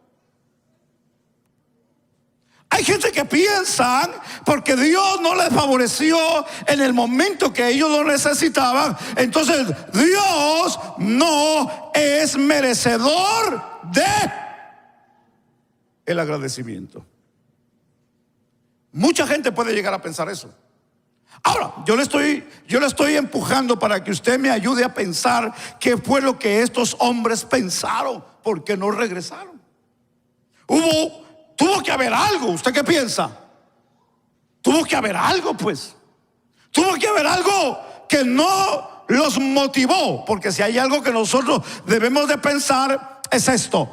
Hay gente que piensan, porque Dios no les favoreció en el momento que ellos lo necesitaban, entonces Dios no es merecedor de el agradecimiento. Mucha gente puede llegar a pensar eso. Ahora, yo le estoy empujando para que usted me ayude a pensar qué fue lo que estos hombres pensaron, porque no regresaron. Tuvo que haber algo. ¿Usted qué piensa? Tuvo que haber algo, pues. Tuvo que haber algo que no los motivó. Porque si hay algo que nosotros debemos de pensar, es esto: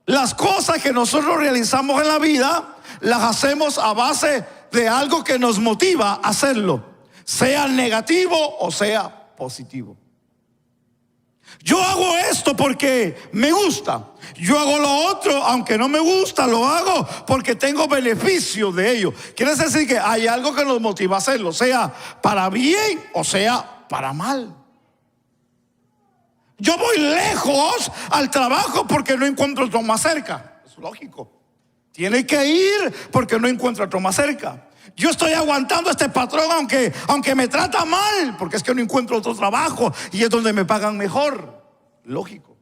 las cosas que nosotros realizamos en la vida las hacemos a base de algo que nos motiva a hacerlo, sea negativo o sea positivo. Yo hago esto porque me gusta. Yo hago lo otro, aunque no me gusta, lo hago porque tengo beneficio de ello. Quiere decir que hay algo que nos motiva a hacerlo, sea para bien o sea para mal. Yo voy lejos al trabajo porque no encuentro otro más cerca. Es lógico. Tiene que ir porque no encuentro otro más cerca. Yo estoy aguantando a este patrón aunque me trata mal, porque es que no encuentro otro trabajo y es donde me pagan mejor. Lógico.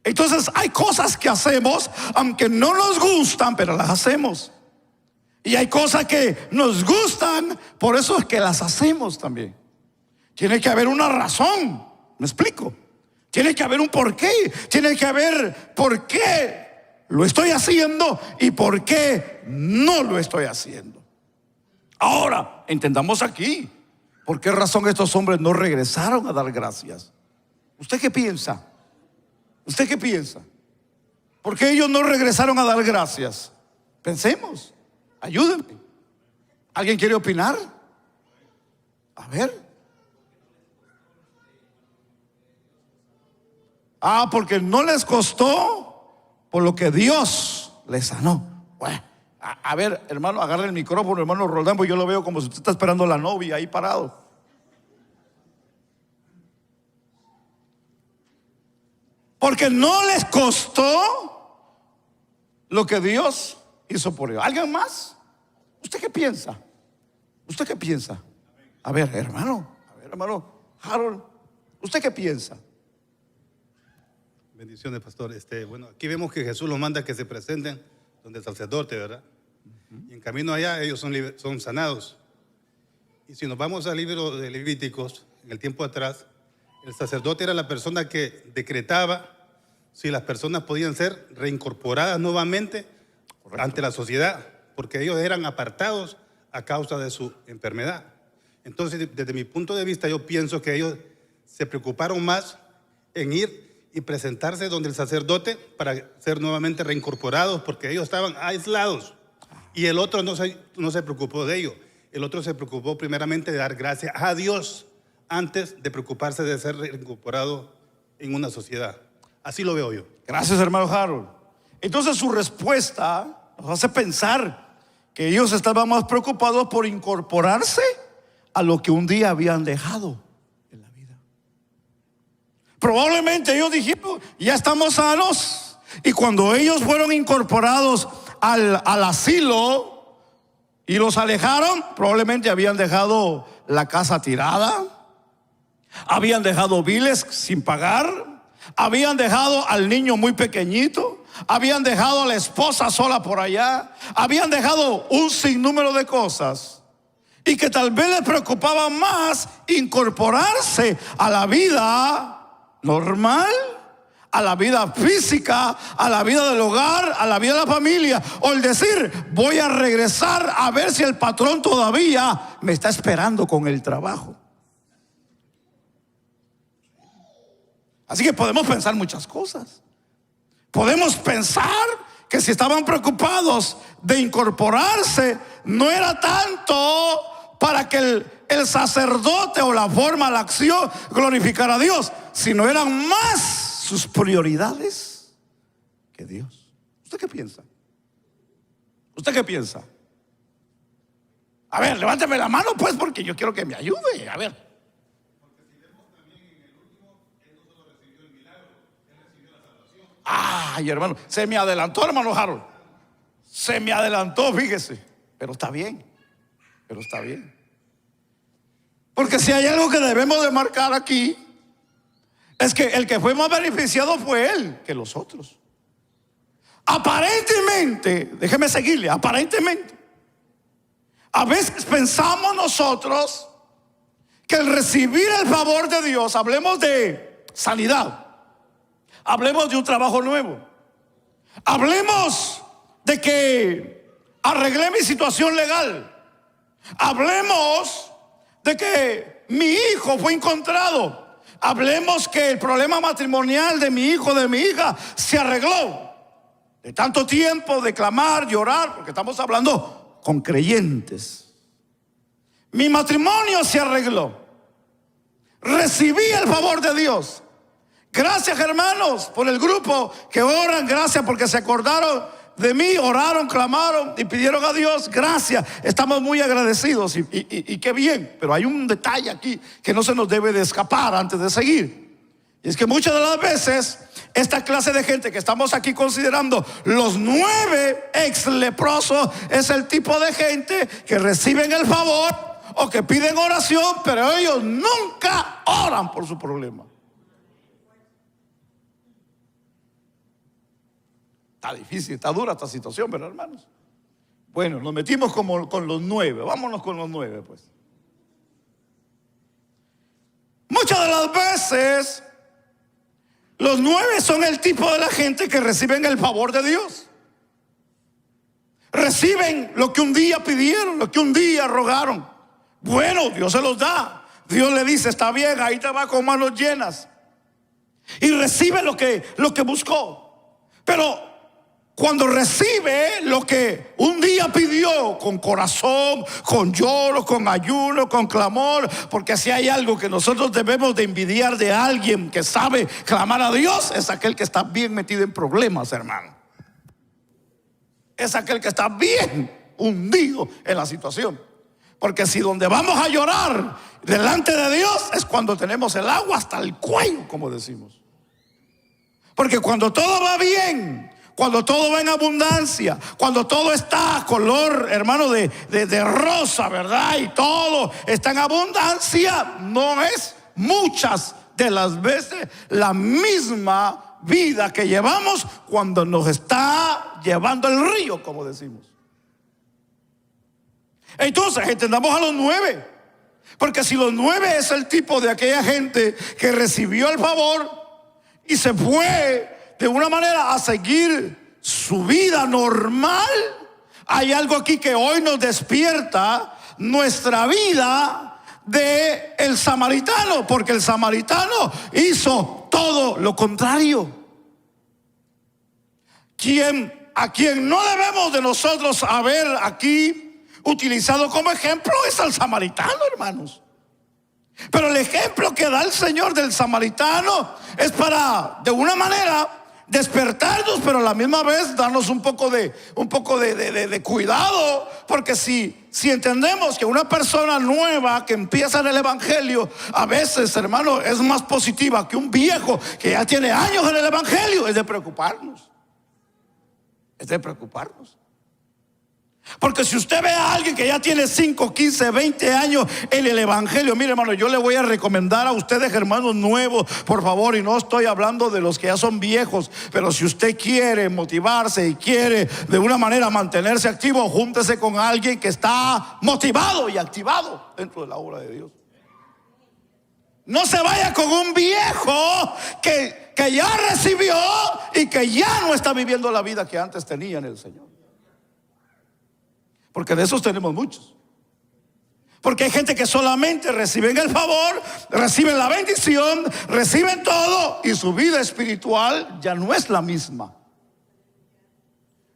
Entonces hay cosas que hacemos aunque no nos gustan, pero las hacemos. Y hay cosas que nos gustan, por eso es que las hacemos también. Tiene que haber una razón. ¿Me explico? Tiene que haber un porqué. Tiene que haber por qué lo estoy haciendo y por qué no lo estoy haciendo. Ahora, entendamos aquí por qué razón estos hombres no regresaron a dar gracias. ¿Usted qué piensa? ¿Usted qué piensa? ¿Por qué ellos no regresaron a dar gracias? Pensemos, ayúdenme. ¿Alguien quiere opinar? A ver. Porque no les costó por lo que Dios les sanó. Bueno, a ver, hermano, agarre el micrófono, hermano Roldán, porque yo lo veo como si usted está esperando a la novia ahí parado. Porque no les costó lo que Dios hizo por ellos. ¿Alguien más? ¿Usted qué piensa? ¿Usted qué piensa? A ver, hermano Harold, ¿usted qué piensa?
Bendiciones, pastor. Bueno, aquí vemos que Jesús los manda que se presenten donde el sacerdote, ¿verdad? Y en camino allá ellos son sanados. Y si nos vamos al libro de Levíticos, en el tiempo atrás, el sacerdote era la persona que decretaba si las personas podían ser reincorporadas nuevamente ante la sociedad, porque ellos eran apartados a causa de su enfermedad. Entonces, desde mi punto de vista, yo pienso que ellos se preocuparon más en ir y presentarse donde el sacerdote para ser nuevamente reincorporados, porque ellos estaban aislados. Y el otro no se preocupó de ello. El otro se preocupó primeramente de dar gracias a Dios antes de preocuparse de ser reincorporado en una sociedad. Así lo veo yo.
Gracias, hermano Harold. Entonces su respuesta nos hace pensar que ellos estaban más preocupados por incorporarse a lo que un día habían dejado en la vida. Probablemente ellos dijeron, ya estamos sanos. Y cuando ellos fueron incorporados al asilo y los alejaron, probablemente habían dejado la casa tirada, habían dejado biles sin pagar, habían dejado al niño muy pequeñito, habían dejado a la esposa sola por allá, habían dejado un sinnúmero de cosas, y que tal vez les preocupaba más incorporarse a la vida normal, a la vida física, a la vida del hogar, a la vida de la familia, o el decir, voy a regresar a ver si el patrón todavía me está esperando con el trabajo. Así que podemos pensar muchas cosas. Podemos pensar que si estaban preocupados de incorporarse, no era tanto para que el sacerdote o la forma, la acción glorificara a Dios, sino eran más sus prioridades que Dios. ¿Usted qué piensa? ¿Usted qué piensa? A ver, levánteme la mano pues, porque yo quiero que me ayude. A ver.
Porque si vemos también en el último, él no solo recibió el milagro, él recibió la salvación.
Ay, hermano, se me adelantó, hermano Harold. Se me adelantó, fíjese. Pero está bien. Pero está bien. Porque si hay algo que debemos de marcar aquí, es que el que fue más beneficiado fue él que los otros. Aparentemente, déjeme seguirle, aparentemente, a veces pensamos nosotros que el recibir el favor de Dios, hablemos de sanidad, hablemos de un trabajo nuevo, hablemos de que arreglé mi situación legal, hablemos de que mi hijo fue encontrado, hablemos que el problema matrimonial de mi hijo, de mi hija, se arregló. De tanto tiempo de clamar, llorar, porque estamos hablando con creyentes. Mi matrimonio se arregló. Recibí el favor de Dios. Gracias, hermanos, por el grupo que oran. Gracias porque se acordaron de mí, oraron, clamaron y pidieron a Dios. Gracias, estamos muy agradecidos y qué bien. Pero hay un detalle aquí que no se nos debe de escapar antes de seguir. Y es que muchas de las veces esta clase de gente que estamos aquí considerando los 9 ex leprosos es el tipo de gente que reciben el favor o que piden oración, pero ellos nunca oran por su problema. Está difícil, está dura esta situación, ¿verdad, hermanos? Bueno, nos metimos como con los 9. Vámonos con los 9 pues. Muchas de las veces los 9 son el tipo de la gente que reciben el favor de Dios. Reciben lo que un día pidieron, lo que un día rogaron. Bueno, Dios se los da. Dios le dice, está bien, ahí te va con manos llenas. Y recibe lo que buscó. Pero cuando recibe lo que un día pidió, con corazón, con lloro, con ayuno, con clamor, porque si hay algo que nosotros debemos de envidiar de alguien que sabe clamar a Dios, es aquel que está bien metido en problemas, hermano. Es aquel que está bien hundido en la situación. Porque si donde vamos a llorar delante de Dios es cuando tenemos el agua hasta el cuello, como decimos. Porque cuando todo va bien, cuando todo va en abundancia, cuando todo está color, hermano, de rosa, ¿verdad? Y todo está en abundancia, no es muchas de las veces la misma vida que llevamos cuando nos está llevando el río, como decimos. Entonces entendamos a los 9, porque si los 9 es el tipo de aquella gente que recibió el favor y se fue de una manera a seguir su vida normal, hay algo aquí que hoy nos despierta nuestra vida de el samaritano, porque el samaritano hizo todo lo contrario. A quien no debemos de nosotros haber aquí utilizado como ejemplo es al samaritano, hermanos. Pero el ejemplo que da el Señor del samaritano es para, de una manera, despertarnos, pero a la misma vez darnos un poco de cuidado, porque si entendemos que una persona nueva que empieza en el evangelio, a veces, hermano, es más positiva que un viejo que ya tiene años en el evangelio, es de preocuparnos. Es de preocuparnos. Porque si usted ve a alguien que ya tiene 5, 15, 20 años en el evangelio, mire, hermano, yo le voy a recomendar a ustedes, hermanos nuevos, por favor, y no estoy hablando de los que ya son viejos, pero si usted quiere motivarse y quiere de una manera mantenerse activo, júntese con alguien que está motivado y activado dentro de la obra de Dios. No se vaya con un viejo que ya recibió y que ya no está viviendo la vida que antes tenía en el Señor. Porque de esos tenemos muchos. Porque hay gente que solamente reciben el favor, reciben la bendición, reciben todo, y su vida espiritual ya no es la misma.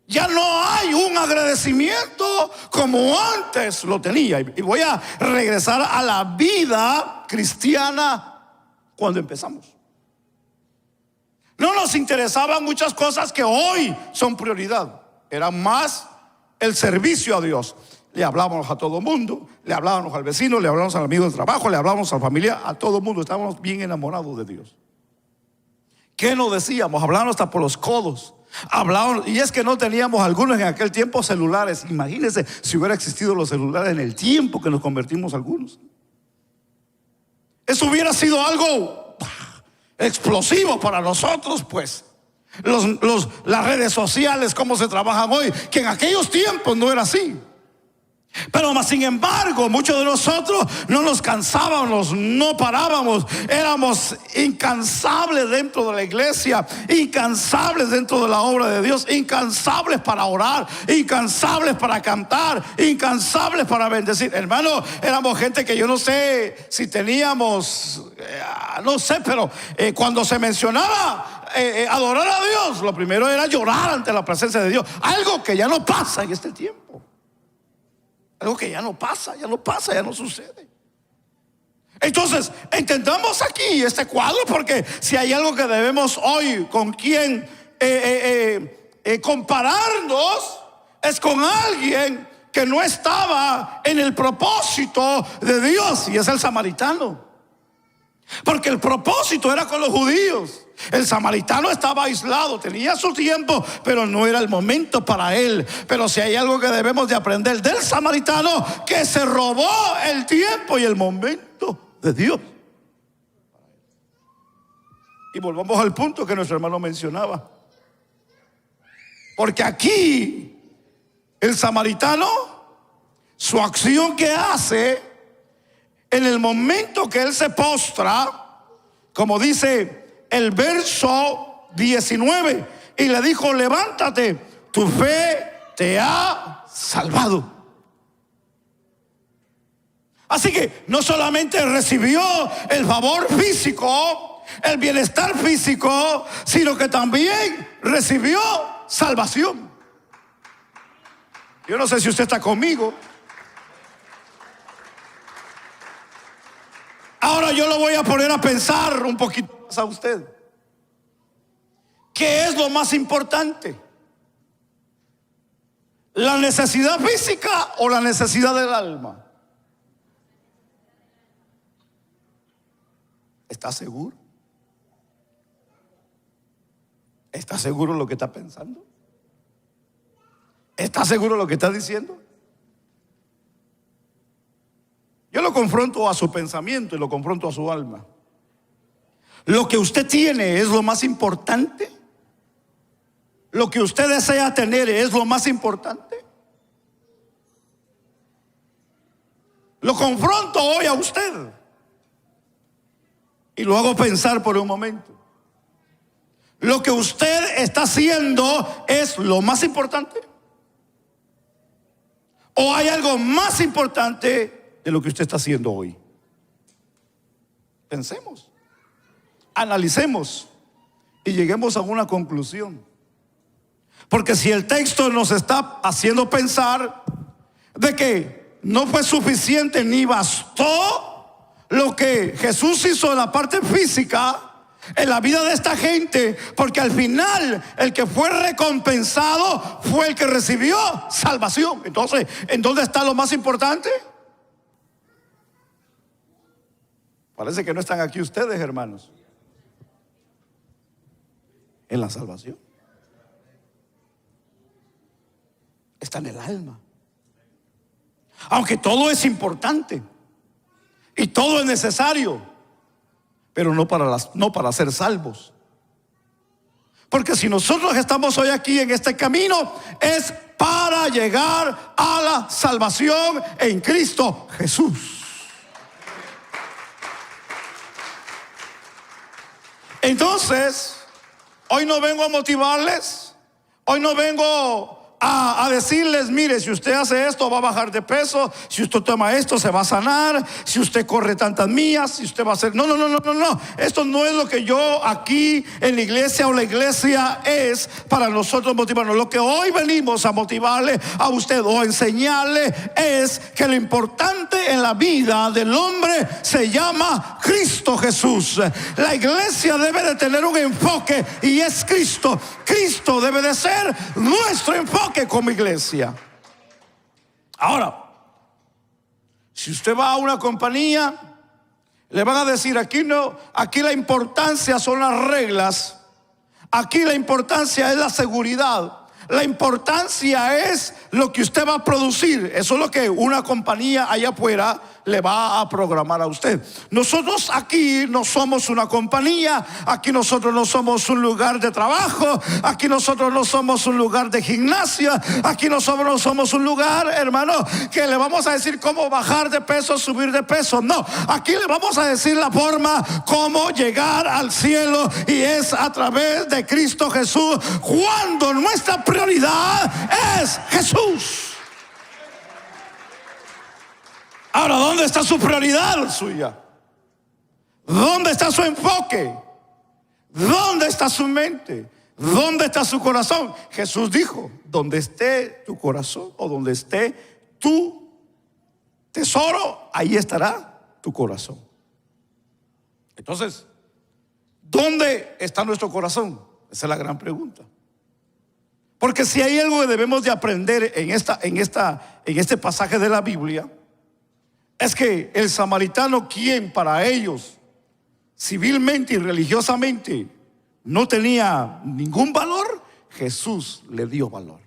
Ya no hay un agradecimiento como antes lo tenía. Y voy a regresar a la vida cristiana cuando empezamos. No nos interesaban muchas cosas que hoy son prioridad. Era más el servicio a Dios. Le hablábamos a todo mundo, le hablábamos al vecino, le hablábamos al amigo del trabajo, le hablábamos a la familia, a todo mundo. Estábamos bien enamorados de Dios. ¿Qué nos decíamos? Hablábamos hasta por los codos. Hablábamos, y es que no teníamos algunos en aquel tiempo celulares. Imagínense si hubiera existido los celulares en el tiempo que nos convertimos algunos. Eso hubiera sido algo explosivo para nosotros, pues. Las redes sociales, cómo se trabajan hoy, que en aquellos tiempos no era así. Pero más sin embargo, muchos de nosotros no nos cansábamos, no parábamos, éramos incansables dentro de la iglesia, incansables dentro de la obra de Dios, incansables para orar, incansables para cantar, incansables para bendecir. Hermano, éramos gente que yo no sé si teníamos, no sé, pero cuando se mencionaba adorar a Dios, lo primero era llorar ante la presencia de Dios. Algo que ya no pasa en este tiempo. Algo que ya no pasa, ya no sucede. Entonces, entendamos aquí este cuadro, porque si hay algo que debemos hoy con quien compararnos, es con alguien que no estaba en el propósito de Dios, y es el samaritano. Porque el propósito era con los judíos. El samaritano estaba aislado, tenía su tiempo, pero no era el momento para él. Pero si hay algo que debemos de aprender del samaritano, que se robó el tiempo y el momento de Dios. Y volvamos al punto que nuestro hermano mencionaba. Porque aquí el samaritano, su acción que hace en el momento que él se postra, como dice el verso 19, y le dijo: levántate, tu fe te ha salvado. Así que no solamente recibió el favor físico, el bienestar físico, sino que también recibió salvación. Yo no sé si usted está conmigo. Ahora yo lo voy a poner a pensar un poquito más a usted. ¿Qué es lo más importante? ¿La necesidad física o la necesidad del alma? ¿Está seguro? ¿Está seguro de lo que está pensando? ¿Está seguro de lo que está diciendo? Yo lo confronto a su pensamiento y lo confronto a su alma. ¿Lo que usted tiene es lo más importante? ¿Lo que usted desea tener es lo más importante? Lo confronto hoy a usted y lo hago pensar por un momento. ¿Lo que usted está haciendo es lo más importante? ¿O hay algo más importante de lo que usted está haciendo hoy? Pensemos, analicemos y lleguemos a una conclusión. Porque si el texto nos está haciendo pensar de que no fue suficiente ni bastó lo que Jesús hizo en la parte física en la vida de esta gente, porque al final el que fue recompensado fue el que recibió salvación. Entonces, ¿en dónde está lo más importante? Parece que no están aquí ustedes, hermanos. En la salvación. Está en el alma. Aunque todo es importante y todo es necesario, pero no para ser salvos. Porque si nosotros estamos hoy aquí en este camino, es para llegar a la salvación en Cristo Jesús. Entonces, hoy no vengo a motivarles, hoy no vengo a decirles, mire, si usted hace esto va a bajar de peso, si usted toma esto se va a sanar, si usted corre tantas millas, si usted va a hacer, no, esto no es lo que yo aquí en la iglesia, o la iglesia es para nosotros motivarnos. Lo que hoy venimos a motivarle a usted o a enseñarle es que lo importante en la vida del hombre se llama Cristo Jesús. La iglesia debe de tener un enfoque y es Cristo. Cristo debe de ser nuestro enfoque como iglesia. Ahora, si usted va a una compañía, le van a decir, aquí la importancia son las reglas, aquí la importancia es la seguridad, la importancia es lo que usted va a producir. Eso es lo que una compañía allá afuera le va a programar a usted. Nosotros aquí no somos una compañía, aquí nosotros no somos un lugar de trabajo, aquí nosotros no somos un lugar de gimnasia, aquí nosotros no somos un lugar, hermano, que le vamos a decir cómo bajar de peso, subir de peso. No, aquí le vamos a decir la forma cómo llegar al cielo, y es a través de Cristo Jesús, cuando nuestra prioridad es Jesús. Ahora, ¿dónde está su prioridad suya? ¿Dónde está su enfoque? ¿Dónde está su mente? ¿Dónde está su corazón? Jesús dijo, donde esté tu corazón o donde esté tu tesoro, ahí estará tu corazón. Entonces, ¿dónde está nuestro corazón? Esa es la gran pregunta. Porque si hay algo que debemos de aprender en este pasaje de la Biblia, es que el samaritano, quien para ellos civilmente y religiosamente no tenía ningún valor, Jesús le dio valor.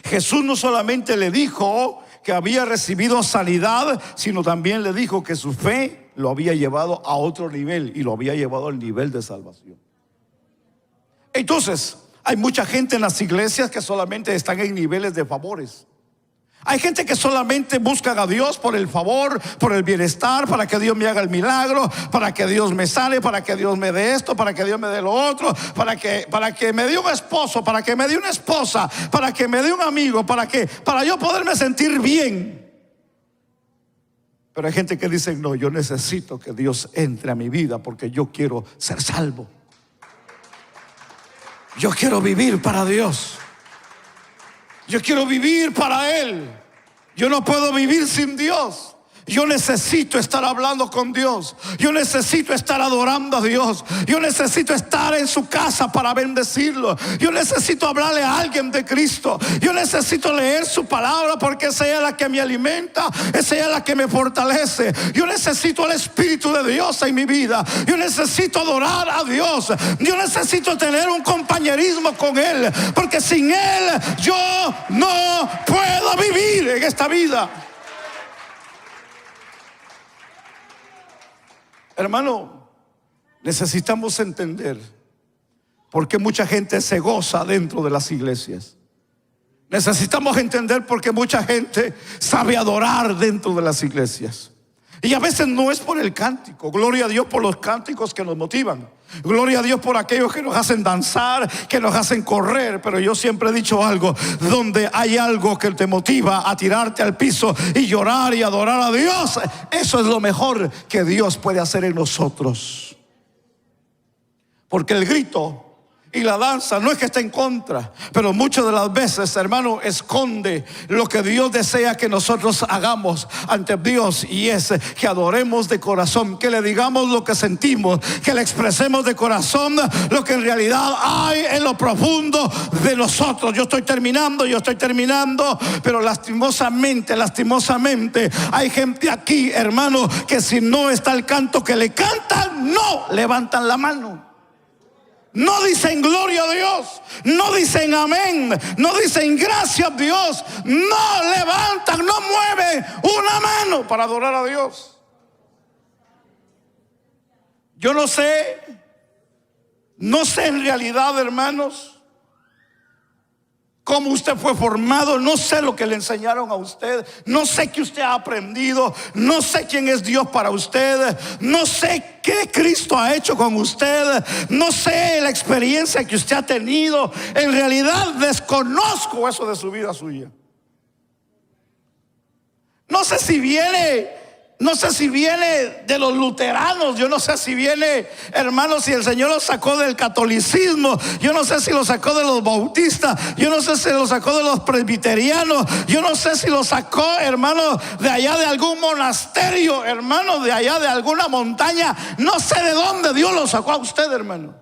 Jesús no solamente le dijo que había recibido sanidad, sino también le dijo que su fe lo había llevado a otro nivel, y lo había llevado al nivel de salvación. Entonces, hay mucha gente en las iglesias que solamente están en niveles de favores. Hay gente que solamente busca a Dios por el favor, por el bienestar, para que Dios me haga el milagro, para que Dios me sane, para que Dios me dé esto, para que Dios me dé lo otro, para que me dé un esposo, para que me dé una esposa, para que me dé un amigo, para yo poderme sentir bien. Pero hay gente que dice, no, yo necesito que Dios entre a mi vida porque yo quiero ser salvo. Yo quiero vivir para Dios. Yo quiero vivir para Él. Yo no puedo vivir sin Dios. Yo necesito estar hablando con Dios. Yo necesito estar adorando a Dios. Yo necesito estar en su casa para bendecirlo. Yo necesito hablarle a alguien de Cristo. Yo necesito leer su palabra porque esa es la que me alimenta. Esa es la que me fortalece. Yo necesito el Espíritu de Dios en mi vida. Yo necesito adorar a Dios. Yo necesito tener un compañerismo con Él, porque sin Él yo no puedo vivir en esta vida. Hermano, necesitamos entender por qué mucha gente se goza dentro de las iglesias. Necesitamos entender por qué mucha gente sabe adorar dentro de las iglesias. Y a veces no es por el cántico. Gloria a Dios por los cánticos que nos motivan. Gloria a Dios por aquellos que nos hacen danzar, que nos hacen correr. Pero yo siempre he dicho algo: donde hay algo que te motiva a tirarte al piso y llorar y adorar a Dios, eso es lo mejor que Dios puede hacer en nosotros. Porque el grito y la danza no es que esté en contra, pero muchas de las veces, hermano, esconde lo que Dios desea que nosotros hagamos ante Dios, y es que adoremos de corazón, que le digamos lo que sentimos, que le expresemos de corazón lo que en realidad hay en lo profundo de nosotros. Yo estoy terminando, pero lastimosamente hay gente aquí, hermano, que si no está el canto que le cantan, no levantan la mano. No dicen gloria a Dios, no dicen amén, no dicen gracias a Dios, no levantan, no mueven una mano para adorar a Dios. Yo no sé en realidad, hermanos, cómo usted fue formado. No sé lo que le enseñaron a usted. No sé qué usted ha aprendido. No sé quién es Dios para usted. No sé qué Cristo ha hecho con usted. No sé la experiencia que usted ha tenido. En realidad desconozco eso de su vida suya. No sé si viene de los luteranos. Yo no sé si viene, hermanos, si el Señor lo sacó del catolicismo. Yo no sé si lo sacó de los bautistas. Yo no sé si lo sacó de los presbiterianos. Yo no sé si lo sacó, hermano, de allá de algún monasterio, hermano, de allá de alguna montaña. No sé de dónde Dios lo sacó a usted, hermano.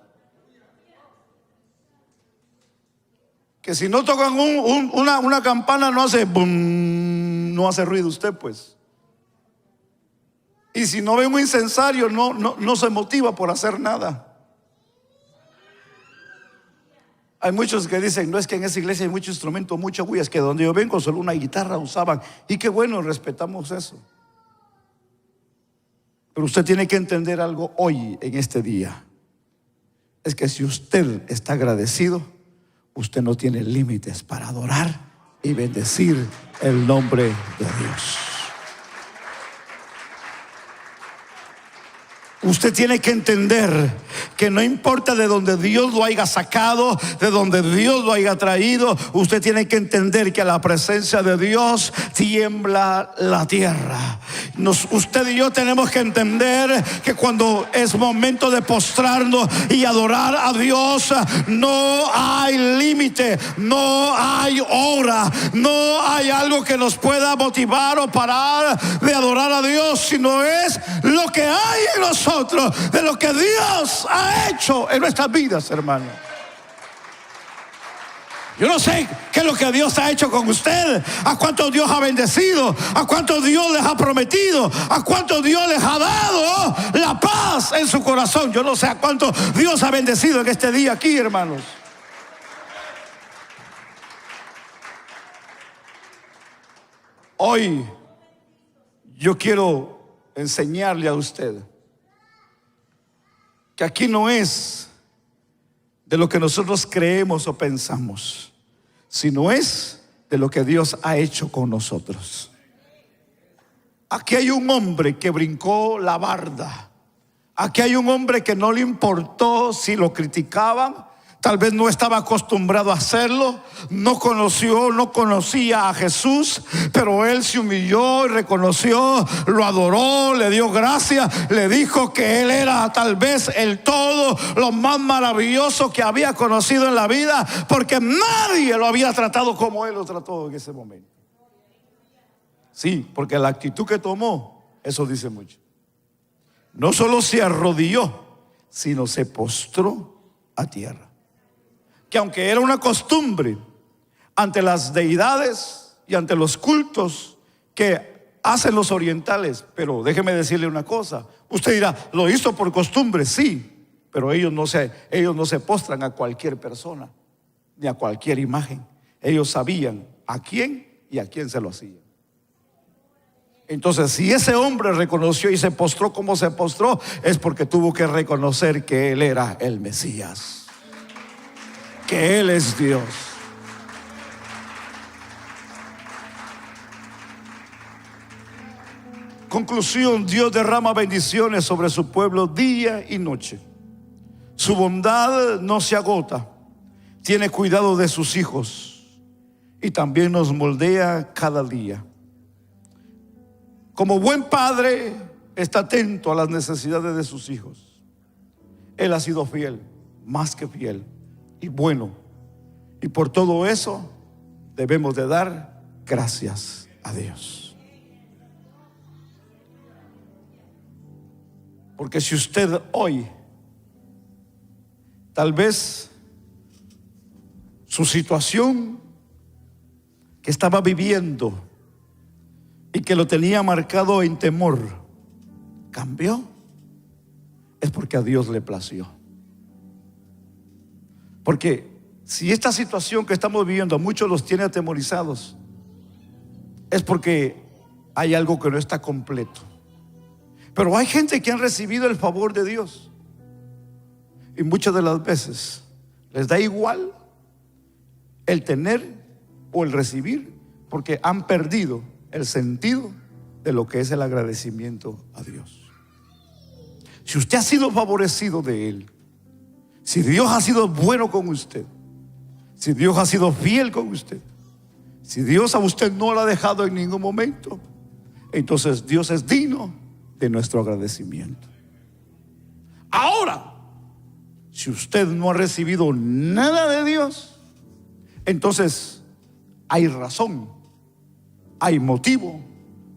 Que si no tocan una campana no hace boom, no hace ruido usted, pues. Y si no ve un incensario, no se motiva por hacer nada. Hay muchos que dicen: no, es que en esa iglesia hay mucho instrumento, mucha bulla. Es que donde yo vengo solo una guitarra usaban. Y qué bueno, respetamos eso. Pero usted tiene que entender algo hoy, en este día. Es que si usted está agradecido, usted no tiene límites para adorar y bendecir el nombre de Dios. Usted tiene que entender que no importa de donde Dios lo haya sacado, de donde Dios lo haya traído, usted tiene que entender que a la presencia de Dios tiembla la tierra. Usted y yo tenemos que entender que cuando es momento de postrarnos y adorar a Dios, no hay límite, no hay hora, no hay algo que nos pueda motivar o parar de adorar a Dios, sino es lo que hay en nosotros, de lo que Dios ha hecho en nuestras vidas, hermano. Yo no sé qué es lo que Dios ha hecho con usted, a cuántos Dios ha bendecido, a cuántos Dios les ha prometido, a cuántos Dios les ha dado la paz en su corazón. Yo no sé a cuántos Dios ha bendecido en este día aquí, hermanos. Hoy yo quiero enseñarle a usted que aquí no es de lo que nosotros creemos o pensamos, sino es de lo que Dios ha hecho con nosotros. Aquí hay un hombre que brincó la barda. Aquí hay un hombre que no le importó si lo criticaban, Tal vez no estaba acostumbrado a hacerlo, no conocía a Jesús, pero él se humilló y reconoció, lo adoró, le dio gracias, le dijo que él era tal vez el todo, lo más maravilloso que había conocido en la vida, porque nadie lo había tratado como él lo trató en ese momento. Sí, porque la actitud que tomó, eso dice mucho. No solo se arrodilló, sino se postró a tierra. Que aunque era una costumbre ante las deidades y ante los cultos que hacen los orientales, pero déjeme decirle una cosa, usted dirá, lo hizo por costumbre, sí, pero ellos no se postran a cualquier persona, ni a cualquier imagen. Ellos sabían a quién y a quién se lo hacían. Entonces, si ese hombre reconoció y se postró como se postró, es porque tuvo que reconocer que él era el Mesías, que él es Dios. Conclusión: Dios derrama bendiciones sobre su pueblo día y noche. Su bondad no se agota. Tiene cuidado de sus hijos y también nos moldea cada día. Como buen padre, está atento a las necesidades de sus hijos. Él ha sido fiel, más que fiel, y bueno. Y por todo eso debemos de dar gracias a Dios. Porque si usted hoy, tal vez su situación que estaba viviendo y que lo tenía marcado en temor, cambió, es porque a Dios le plació. Porque si esta situación que estamos viviendo a muchos los tiene atemorizados, es porque hay algo que no está completo. Pero hay gente que han recibido el favor de Dios y muchas de las veces les da igual el tener o el recibir, porque han perdido el sentido de lo que es el agradecimiento a Dios. Si usted ha sido favorecido de Él, si Dios ha sido bueno con usted, si Dios ha sido fiel con usted, si Dios a usted no lo ha dejado en ningún momento, entonces Dios es digno de nuestro agradecimiento. Ahora, si usted no ha recibido nada de Dios, entonces hay razón, hay motivo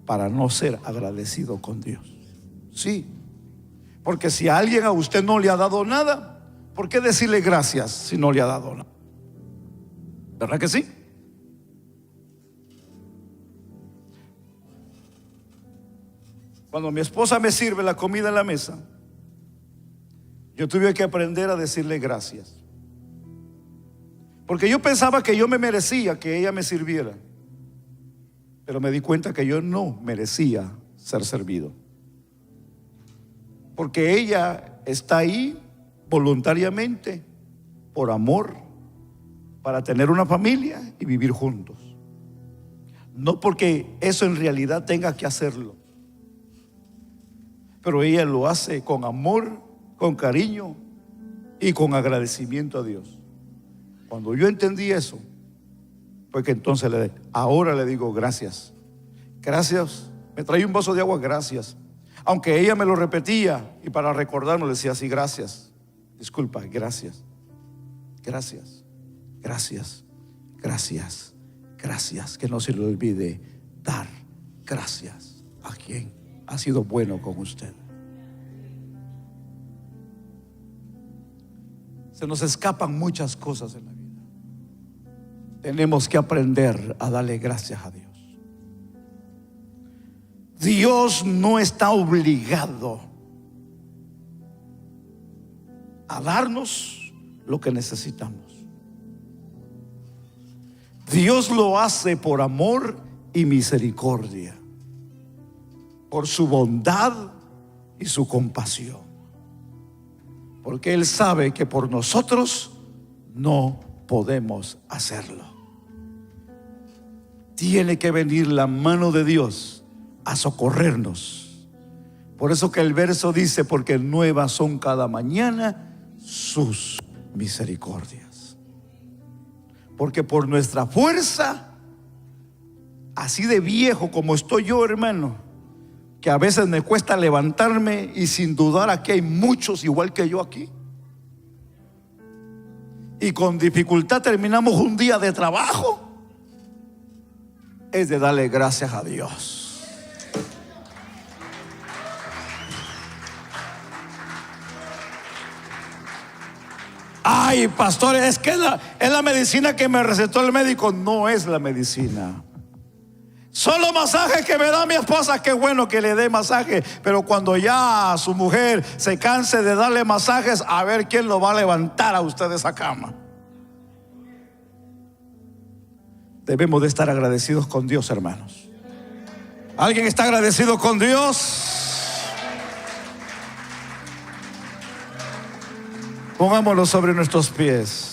para no ser agradecido con Dios. Sí, porque si a alguien a usted no le ha dado nada, ¿por qué decirle gracias si no le ha dado nada? ¿Verdad que sí? Cuando mi esposa me sirve la comida en la mesa, yo tuve que aprender a decirle gracias. Porque yo pensaba que yo me merecía que ella me sirviera, pero me di cuenta que yo no merecía ser servido. Porque ella está ahí voluntariamente, por amor, para tener una familia y vivir juntos. No porque eso en realidad tenga que hacerlo, pero ella lo hace con amor, con cariño y con agradecimiento a Dios. Cuando yo entendí eso, pues que entonces ahora le digo gracias. Gracias, me trae un vaso de agua, gracias. Aunque ella me lo repetía y para recordarme le decía así, gracias, disculpa, gracias, gracias, gracias, gracias, gracias. Que no se le olvide dar gracias a quien ha sido bueno con usted. Se nos escapan muchas cosas en la vida. Tenemos que aprender a darle gracias a Dios. Dios no está obligado a darnos lo que necesitamos. Dios lo hace por amor y misericordia, por su bondad y su compasión, porque Él sabe que por nosotros no podemos hacerlo. Tiene que venir la mano de Dios a socorrernos. Por eso que el verso dice, porque nuevas son cada mañana sus misericordias. Porque por nuestra fuerza, así de viejo como estoy yo, hermano, que a veces me cuesta levantarme, y sin dudar aquí hay muchos igual que yo aquí, y con dificultad terminamos un día de trabajo, es de darle gracias a Dios. Ay, pastor, es que es la medicina que me recetó el médico. No es la medicina. Solo masajes que me da mi esposa, qué bueno que le dé masaje, pero cuando ya su mujer se canse de darle masajes, a ver quién lo va a levantar a usted de esa cama. Debemos de estar agradecidos con Dios, hermanos. ¿Alguien está agradecido con Dios? Pongámoslo sobre nuestros pies.